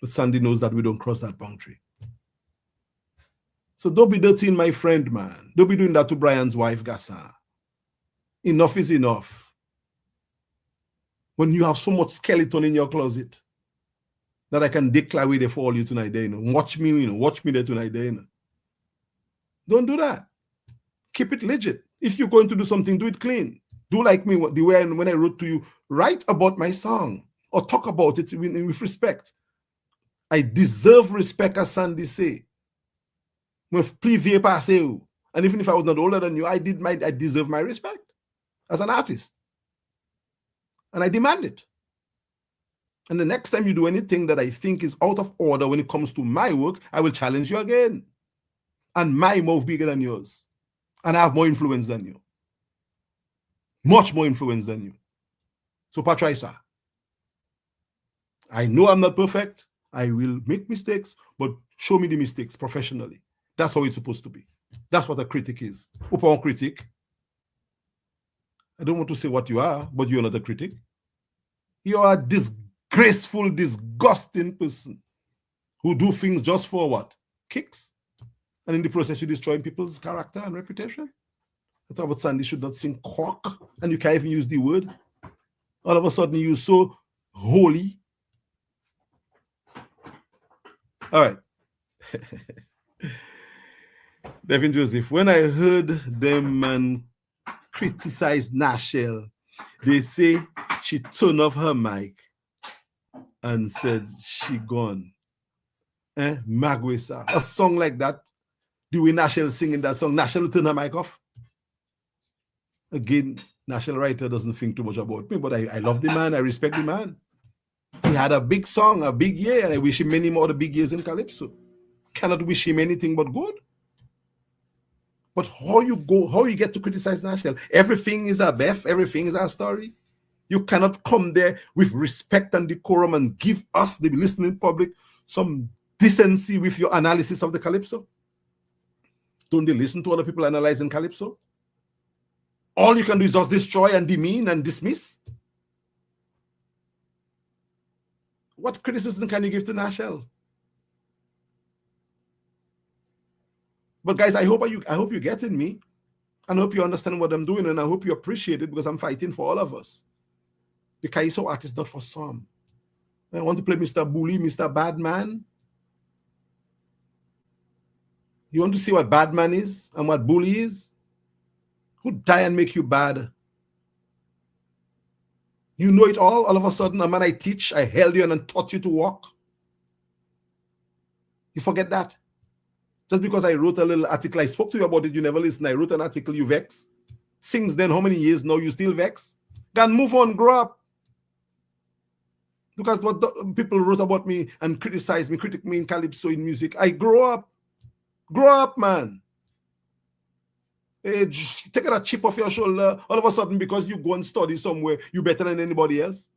But Sandy knows that we don't cross that boundary. So don't be dirtying my friend, man. Don't be doing that to Brian's wife, Gassa. Enough is enough. When you have so much skeleton in your closet that I can declare with there for all you tonight, there, watch me there tonight, there, Don't do that. Keep it legit. If you're going to do something, do it clean. Do like me, the way when I wrote to you, write about my song or talk about it with respect. I deserve respect, as Sandy say. And even if I was not older than you, I deserve my respect as an artist. And I demand it. And the next time you do anything that I think is out of order when it comes to my work, I will challenge you again. And my mouth bigger than yours. And I have more influence than you. Much more influence than you. So, Patricia, I know I'm not perfect. I will make mistakes, but show me the mistakes professionally. That's how it's supposed to be. That's what a critic is. Upon critic. I don't want to say what you are, but you're not a critic. You are a disgraceful, disgusting person who do things just for what? Kicks. And in the process, you're destroying people's character and reputation. I thought about Sandy should not sing cock, and you can't even use the word. All of a sudden, you're so holy. All right. Devin Joseph, when I heard them criticize Nashelle, they say she turned off her mic and said she gone. Magwesa. A song like that, the way Nashelle singing that song, Nashelle will turn her mic off. Again, Nashelle writer doesn't think too much about me, but I love the man, I respect the man. He had a big song, a big year, and I wish him many more the big years in Calypso. Cannot wish him anything but good. But how you get to criticize Nashelle? Everything is a Beth, everything is a story. You cannot come there with respect and decorum and give us, the listening public, some decency with your analysis of the Calypso. Don't they listen to other people analyzing Calypso? All you can do is just destroy and demean and dismiss. What criticism can you give to Nashelle? But guys, I hope you're getting me. And I hope you understand what I'm doing, and I hope you appreciate it because I'm fighting for all of us. The Kaiso art is not for some. I want to play Mr. Bully, Mr. Badman. You want to see what Badman is and what Bully is? Who die and make you bad? You know it all of a sudden. A man I teach, I held you and taught you to walk. You forget that. Just because I wrote a little article, I spoke to you about it, you never listen. I wrote an article, you vex. Since then, how many years now you still vex? Can move on, grow up. Look at what people wrote about me and criticized me, critic me in Calypso in music. I grow up, man. Take a chip off your shoulder. All of a sudden, because you go and study somewhere, you better than anybody else.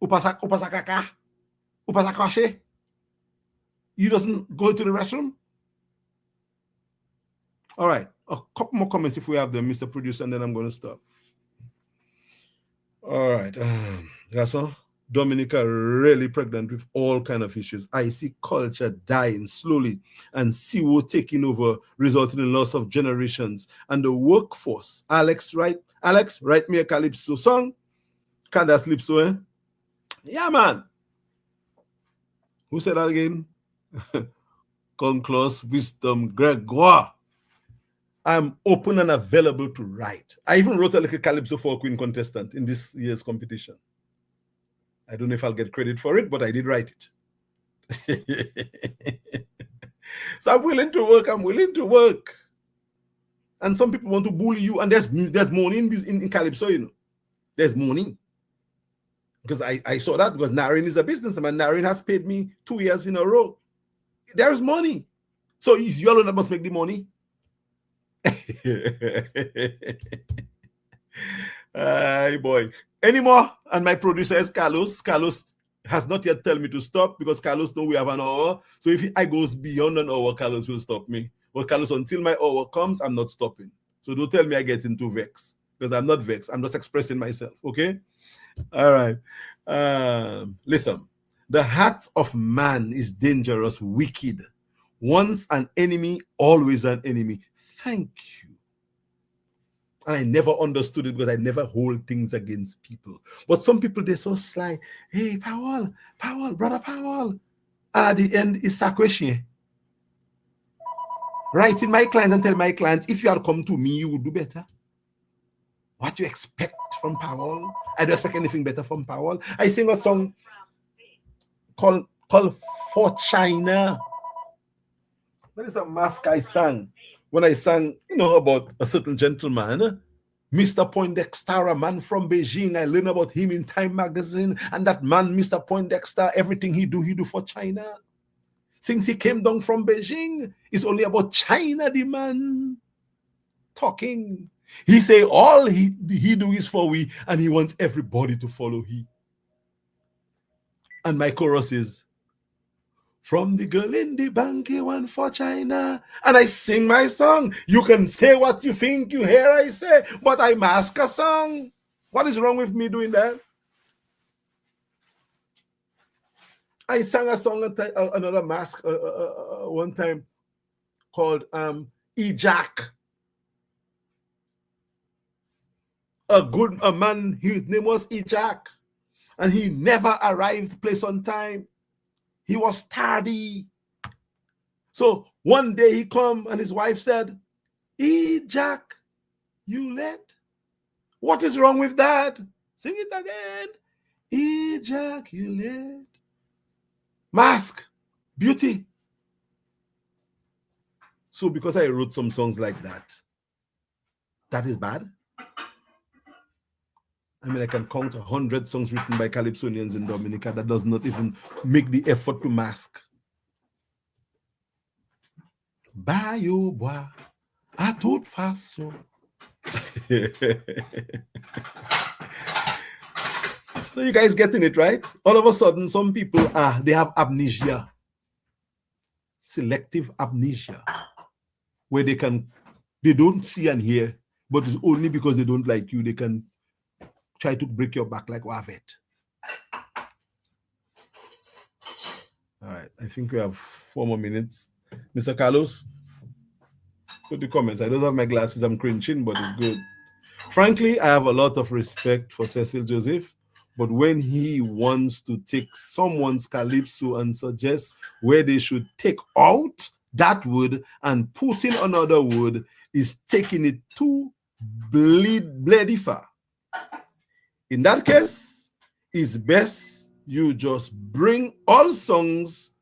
Upasakaka. Upasakashe. You doesn't go to the restroom. All right. A couple more comments if we have them, Mr. Producer, and then I'm going to stop. All right. Kaiso, Dominica really pregnant with all kind of issues. I see culture dying slowly and CO taking over, resulting in loss of generations and the workforce. Alex, write me a Calypso song. Candace Lipso, eh? Yeah, man. Who said that again? Conclose Wisdom Gregoire. I'm open and available to write. I even wrote a little Calypso for a Queen contestant in this year's competition. I don't know if I'll get credit for it, but I did write it. So I'm willing to work. And some people want to bully you, and there's money in Calypso, you know. There's money. Because I saw that because Narin is a businessman. Narin has paid me 2 years in a row. There's money. So it's you alone that must make the money. Boy. Any more? And my producer is Carlos. Carlos has not yet told me to stop because Carlos knows we have an hour. So if I goes beyond an hour, Carlos will stop me. But Carlos, until my hour comes, I'm not stopping. So don't tell me I get into vex because I'm not vexed. I'm just expressing myself. Okay? All right. Lithium. The heart of man is dangerous, wicked. Once an enemy, always an enemy. Thank you. And I never understood it because I never hold things against people. But some people, they're so sly. Hey, Powell, brother Powell. And at the end, it's a question. Writing my clients and tell my clients, if you had come to me, you would do better. What do you expect from Powell? I don't expect anything better from Powell. I sing a song called For China. That is a mask I sang. When I sang, about a certain gentleman, Mr. Poindexter, a man from Beijing. I learned about him in Time magazine. And that man, Mr. Poindexter, everything he do for China. Since he came down from Beijing, it's only about China, the man talking. He say all he do is for we, and he wants everybody to follow he. And my chorus is, from the girl in the bank, he went for China. And I sing my song. You can say what you think you hear I say, but I mask a song. What is wrong with me doing that? I sang a song, another mask one time called E-Jack. A man, his name was E-Jack. And he never arrived place on time. He was tardy. So one day he come and his wife said, E-Jack, you late? What is wrong with that? Sing it again. E-Jack, you late? Mask, beauty. So because I wrote some songs like that, that is bad? I mean, I can count 100 songs written by Calypsonians in Dominica that does not even make the effort to mask. Bayo bois, à toute façon. So you guys getting it, right? All of a sudden, some people they have amnesia. Selective amnesia. Where they don't see and hear, but it's only because they don't like you, they can try to break your back like Wavet. All right, I think we have 4 more minutes. Mr. Carlos, put the comments. I don't have my glasses, I'm cringing, but it's good. Frankly, I have a lot of respect for Cecil Joseph, but when he wants to take someone's Calypso and suggest where they should take out that wood and put in another wood, is taking it too bloody far. In that case, it's best you just bring all songs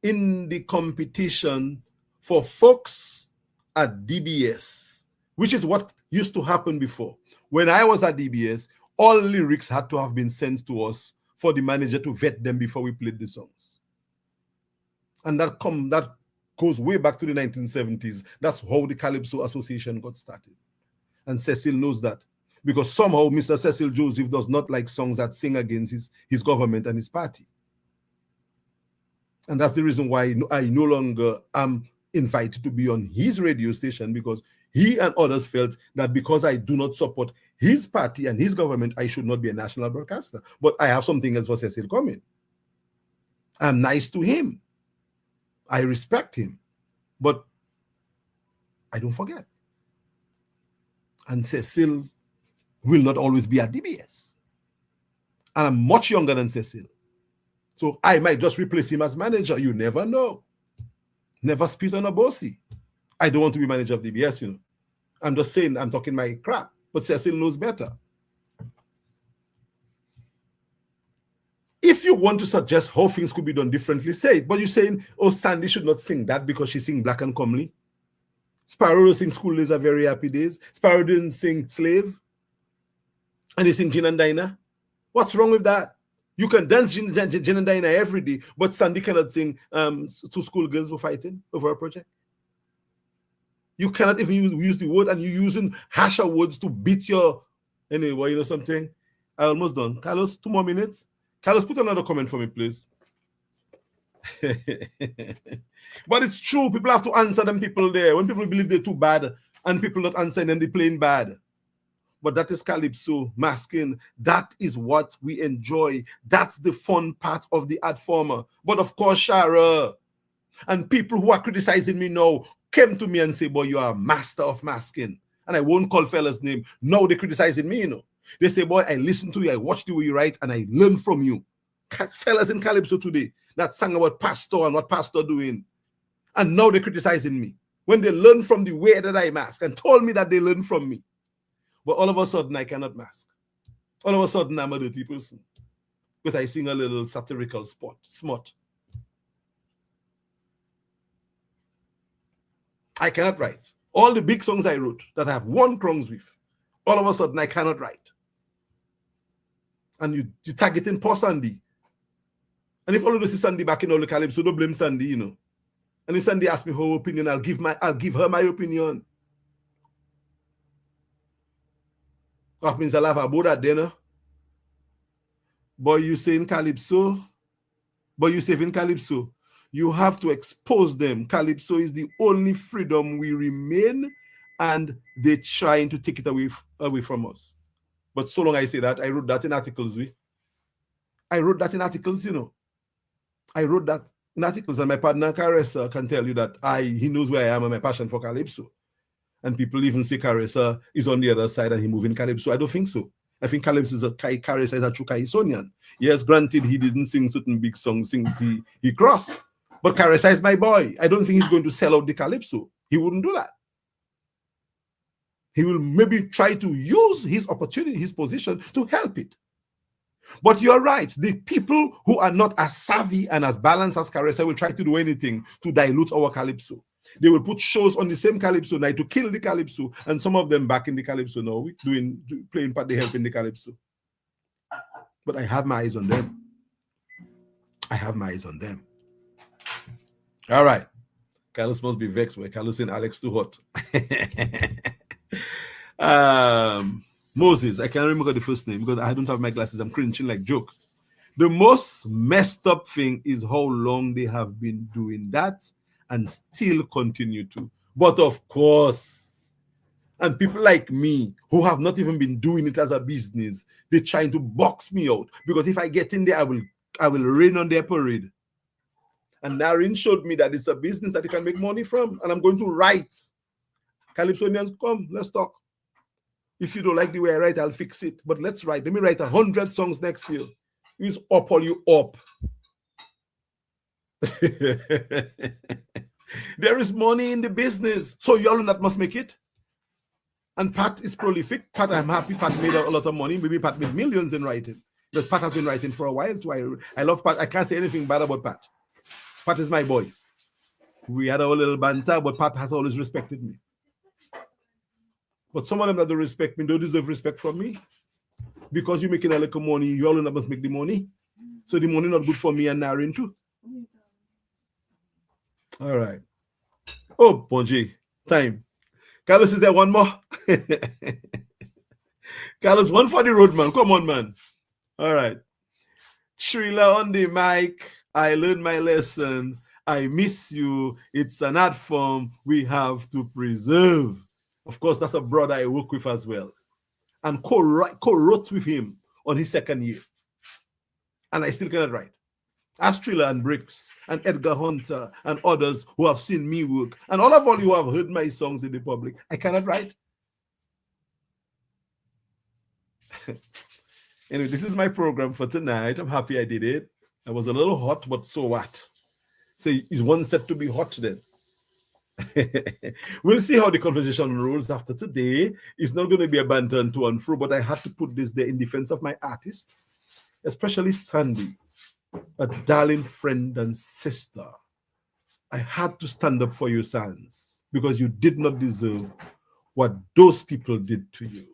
in the competition for folks at DBS, which is what used to happen before. When I was at DBS, all lyrics had to have been sent to us for the manager to vet them before we played the songs. And that goes way back to the 1970s. That's how the Calypso Association got started. And Cecil knows that. Because somehow Mr. Cecil Joseph does not like songs that sing against his government and his party. And that's the reason why I no longer am invited to be on his radio station, because he and others felt that because I do not support his party and his government, I should not be a national broadcaster. But I have something else for Cecil coming. I'm nice to him. I respect him. But I don't forget. And Cecil will not always be at DBS. And I'm much younger than Cecil. So I might just replace him as manager. You never know. Never spit on a bossy. I don't want to be manager of DBS, you know. I'm just saying, I'm talking my crap. But Cecil knows better. If you want to suggest how things could be done differently, say it. But you're saying, oh, Sandy should not sing that because she sings Black and Comely. Sparrow sing School Days Are Very Happy Days. Sparrow didn't sing Slave. And they sing Gin and Dinah. What's wrong with that? You can dance Gin and Dinah every day, but Sandy cannot sing Two Schoolgirls Were Fighting over a project. You cannot even use the word, and you're using harsher words to beat your... Anyway, you know something? I'm almost done. Carlos, 2 more minutes. Carlos, put another comment for me, please. But it's true. People have to answer them people there. When people believe they're too bad and people not answering them, they're playing bad. But that is Calypso, masking. That is what we enjoy. That's the fun part of the ad former. But of course, Shara and people who are criticizing me now came to me and say, boy, you are a master of masking. And I won't call fellas' name. Now they're criticizing me, you know. They say, boy, I listen to you, I watch the way you write, and I learn from you. Fellas in Calypso today that sang about pastor and what pastor doing. And now they're criticizing me. When they learn from the way that I mask and told me that they learn from me. But all of a sudden, I cannot mask. All of a sudden, I'm a dirty person. Because I sing a little satirical smut. I cannot write. All the big songs I wrote that I have won crowns with, all of a sudden, I cannot write. And you targeting poor Sandy. And if all of this is Sandy back in all the Calypso, don't blame Sandy, you know. And if Sandy asks me her opinion, I'll give her my opinion. That means I'll have a board at dinner. But you say in Calypso, you have to expose them. Calypso is the only freedom we remain, and they're trying to take it away from us. But so long I say that, I wrote that in articles. I wrote that in articles, you know. I wrote that in articles, and my partner Kaiso can tell you that he knows where I am and my passion for Calypso. And people even say Kaiso is on the other side and he moving Calypso. I don't think so. I think Kaiso is a true Kaisonian. Yes, granted, he didn't sing certain big songs since he crossed. But Kaiso is my boy. I don't think he's going to sell out the Calypso. He wouldn't do that. He will maybe try to use his opportunity, his position to help it. But you're right. The people who are not as savvy and as balanced as Kaiso will try to do anything to dilute our Calypso. They will put shows on the same Calypso night to kill the Calypso, and some of them back in the Calypso now, playing part, they help in the Calypso. But I have my eyes on them. I have my eyes on them. All right. Carlos must be vexed by Carlos and Alex too hot. Moses, I can't remember the first name because I don't have my glasses. I'm cringing like joke. The most messed up thing is how long they have been doing that and still continue to. But of course, and people like me who have not even been doing it as a business, they're trying to box me out because if I get in there, I will rain on their parade. And Narin showed me that it's a business that you can make money from, and I'm going to write. Calypsonians, come, let's talk. If you don't like the way I write, I'll fix it. But let's write. Let me write 100 songs next year. Who's up all you up? There is money in the business. So you all that must make it. And Pat is prolific. Pat, I'm happy Pat made a lot of money. Maybe Pat made millions in writing. Because Pat has been writing for a while too. I love Pat. I can't say anything bad about Pat. Pat is my boy. We had our little banter, but Pat has always respected me. But some of them that don't respect me don't deserve respect from me. because you're making a little money, you all must make the money. So the money not good for me and Narin too. All right. Oh, Ponji, time. Carlos, is there one more? Carlos, one for the road, man. Come on, man. All right. Shrila on the mic. I learned my lesson. I miss you. It's an art form we have to preserve. Of course, that's a brother I work with as well. And co-wrote with him on his second year. And I still cannot write. Astrilla and Bricks and Edgar Hunter and others who have seen me work, and all of you who have heard my songs in the public, I cannot write. Anyway, this is my program for tonight. I'm happy I did it. I was a little hot, but so what? So is one set to be hot then? We'll see how the conversation rolls after today. It's not going to be a banter and to and fro, but I had to put this there in defense of my artist, especially Sandy, a darling friend and sister. I had to stand up for you, Sans, because you did not deserve what those people did to you.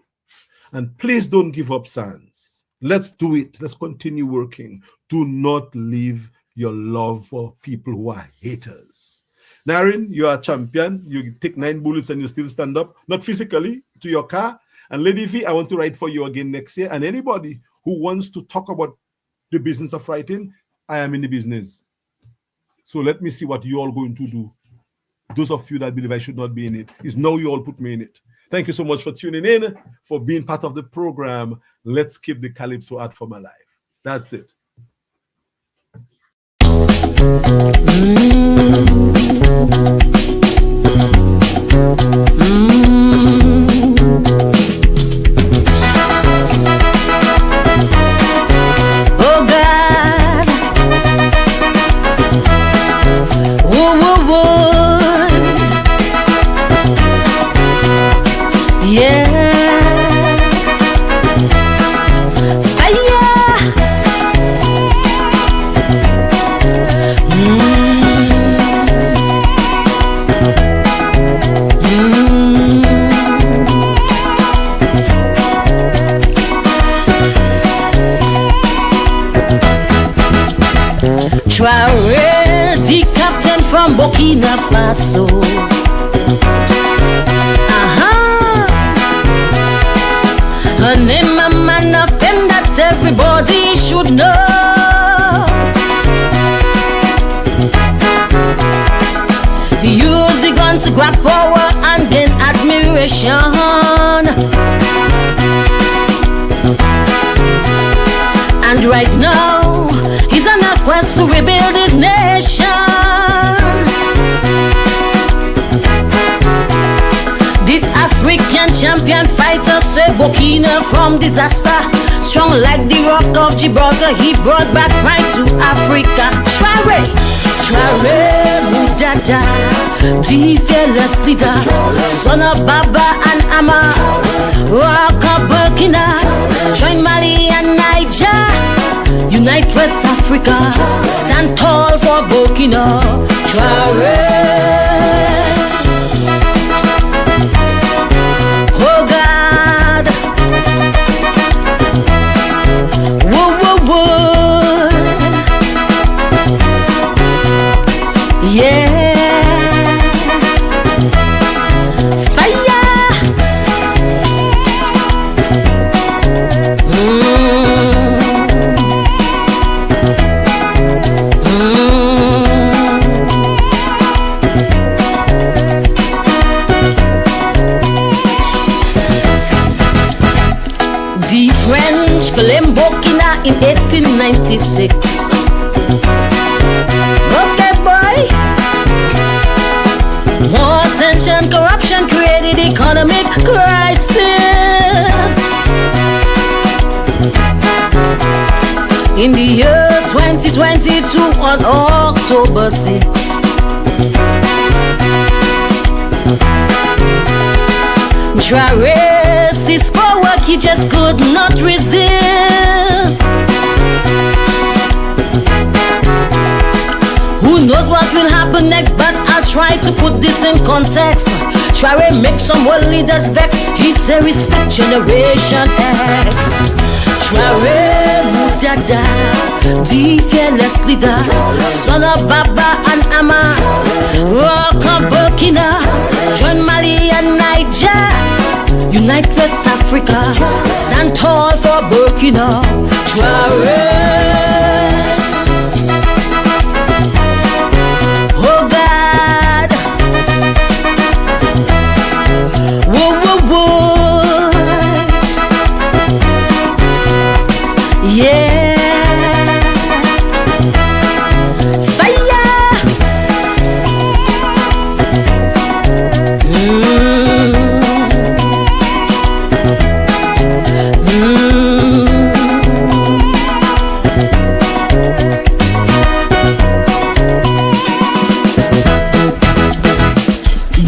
And please don't give up, Sans. Let's do it. Let's continue working. Do not leave your love for people who are haters. Narin, you are a champion. You take 9 bullets and you still stand up, not physically, to your car. And Lady V, I want to write for you again next year. And anybody who wants to talk about the business of writing, I am in the business. So let me see what you all going to do. Those of you that believe I should not be in it, is now you all put me in it. Thank you so much for tuning in, for being part of the program. Let's keep the Calypso art form alive. That's it. The captain from Burkina Faso. Her name a man of fame that everybody should know. Use the gun to grab power and gain admiration. And right now, he's on a quest to rebuild his nation. This African champion fighter saved Burkina from disaster. Strong like the rock of Gibraltar, he brought back pride to Africa. Traoré Moudada, the fearless leader, son of Baba and Ama, rock of Burkina, join Mali and Niger. Unite West Africa, stand tall for Burkina. Traoré. Oh God. Whoa, whoa, whoa. Yeah. Claim Burkina in 1896. Okay, boy. War, tension, corruption created economic crisis. In the year 2022 on October 6. Traoré seized power, he just could not resist. Who knows what will happen next, but I'll try to put this in context. Traoré makes some world leaders vex. He say respect Generation X. Traore Mudada, the fearless leader, son of Baba and Ama, rock of Burkina, join Mali and Niger, unite West Africa, stand tall for Burkina. Traore.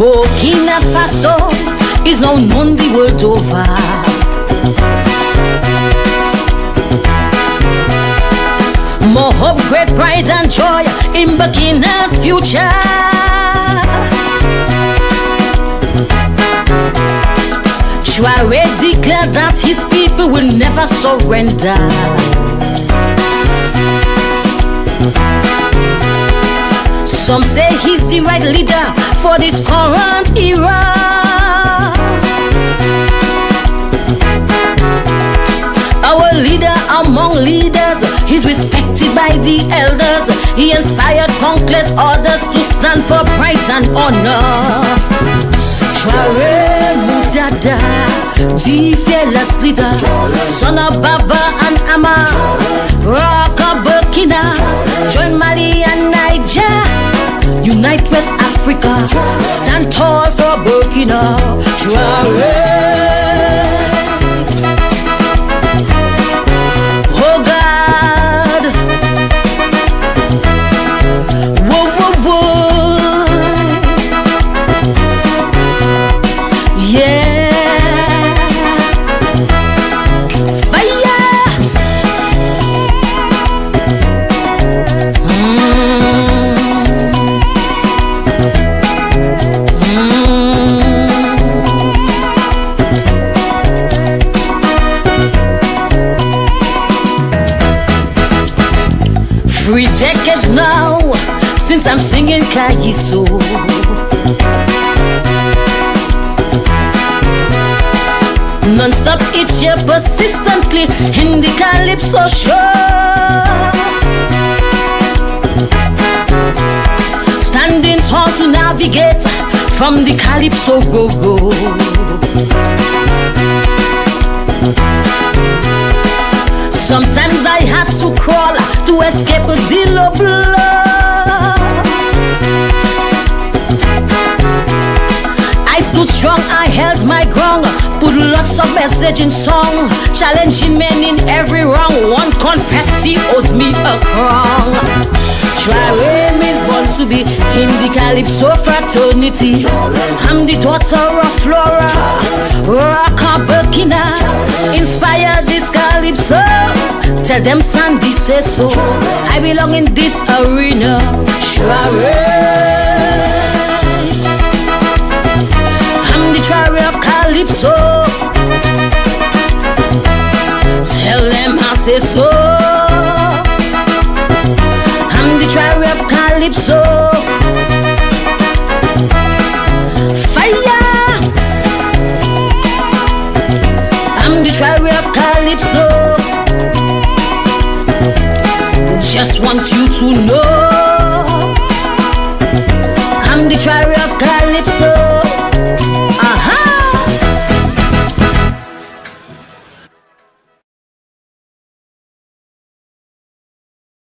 Burkina Faso is now known the world over. More hope, great pride and joy in Burkina's future. Traore declared that his people will never surrender. Some say he's the right leader for this current era. Our leader among leaders, he's respected by the elders. He inspired countless others to stand for pride and honor. Traore Mudada, the fearless leader, son of Baba and Ama, rock of Burkina, join Mali and Niger, unite West Africa, stand tall for Burkina. Traore. Oh God. Whoa, whoa, whoa. Yeah. Fire. Three decades now since I'm singing Kaiso. Non-stop each year persistently in the Calypso show. Standing tall to navigate from the Calypso road. Sometimes I had to crawl to escape the low blow. I stood strong, I held my ground, put lots of message in song, challenging men in every wrong. One confess he owes me a crown. Traore is born to be in the Calypso fraternity. I'm the daughter of Flora, rock of Burkina, inspired this Calypso. Tell them Sandy says so. I belong in this arena. Traore. I'm the Traore of Calypso. Tell them I say so. I'm the Traore of Calypso. Fire. I'm the Traore of Calypso. Just want you to know I'm the Traore of Calypso.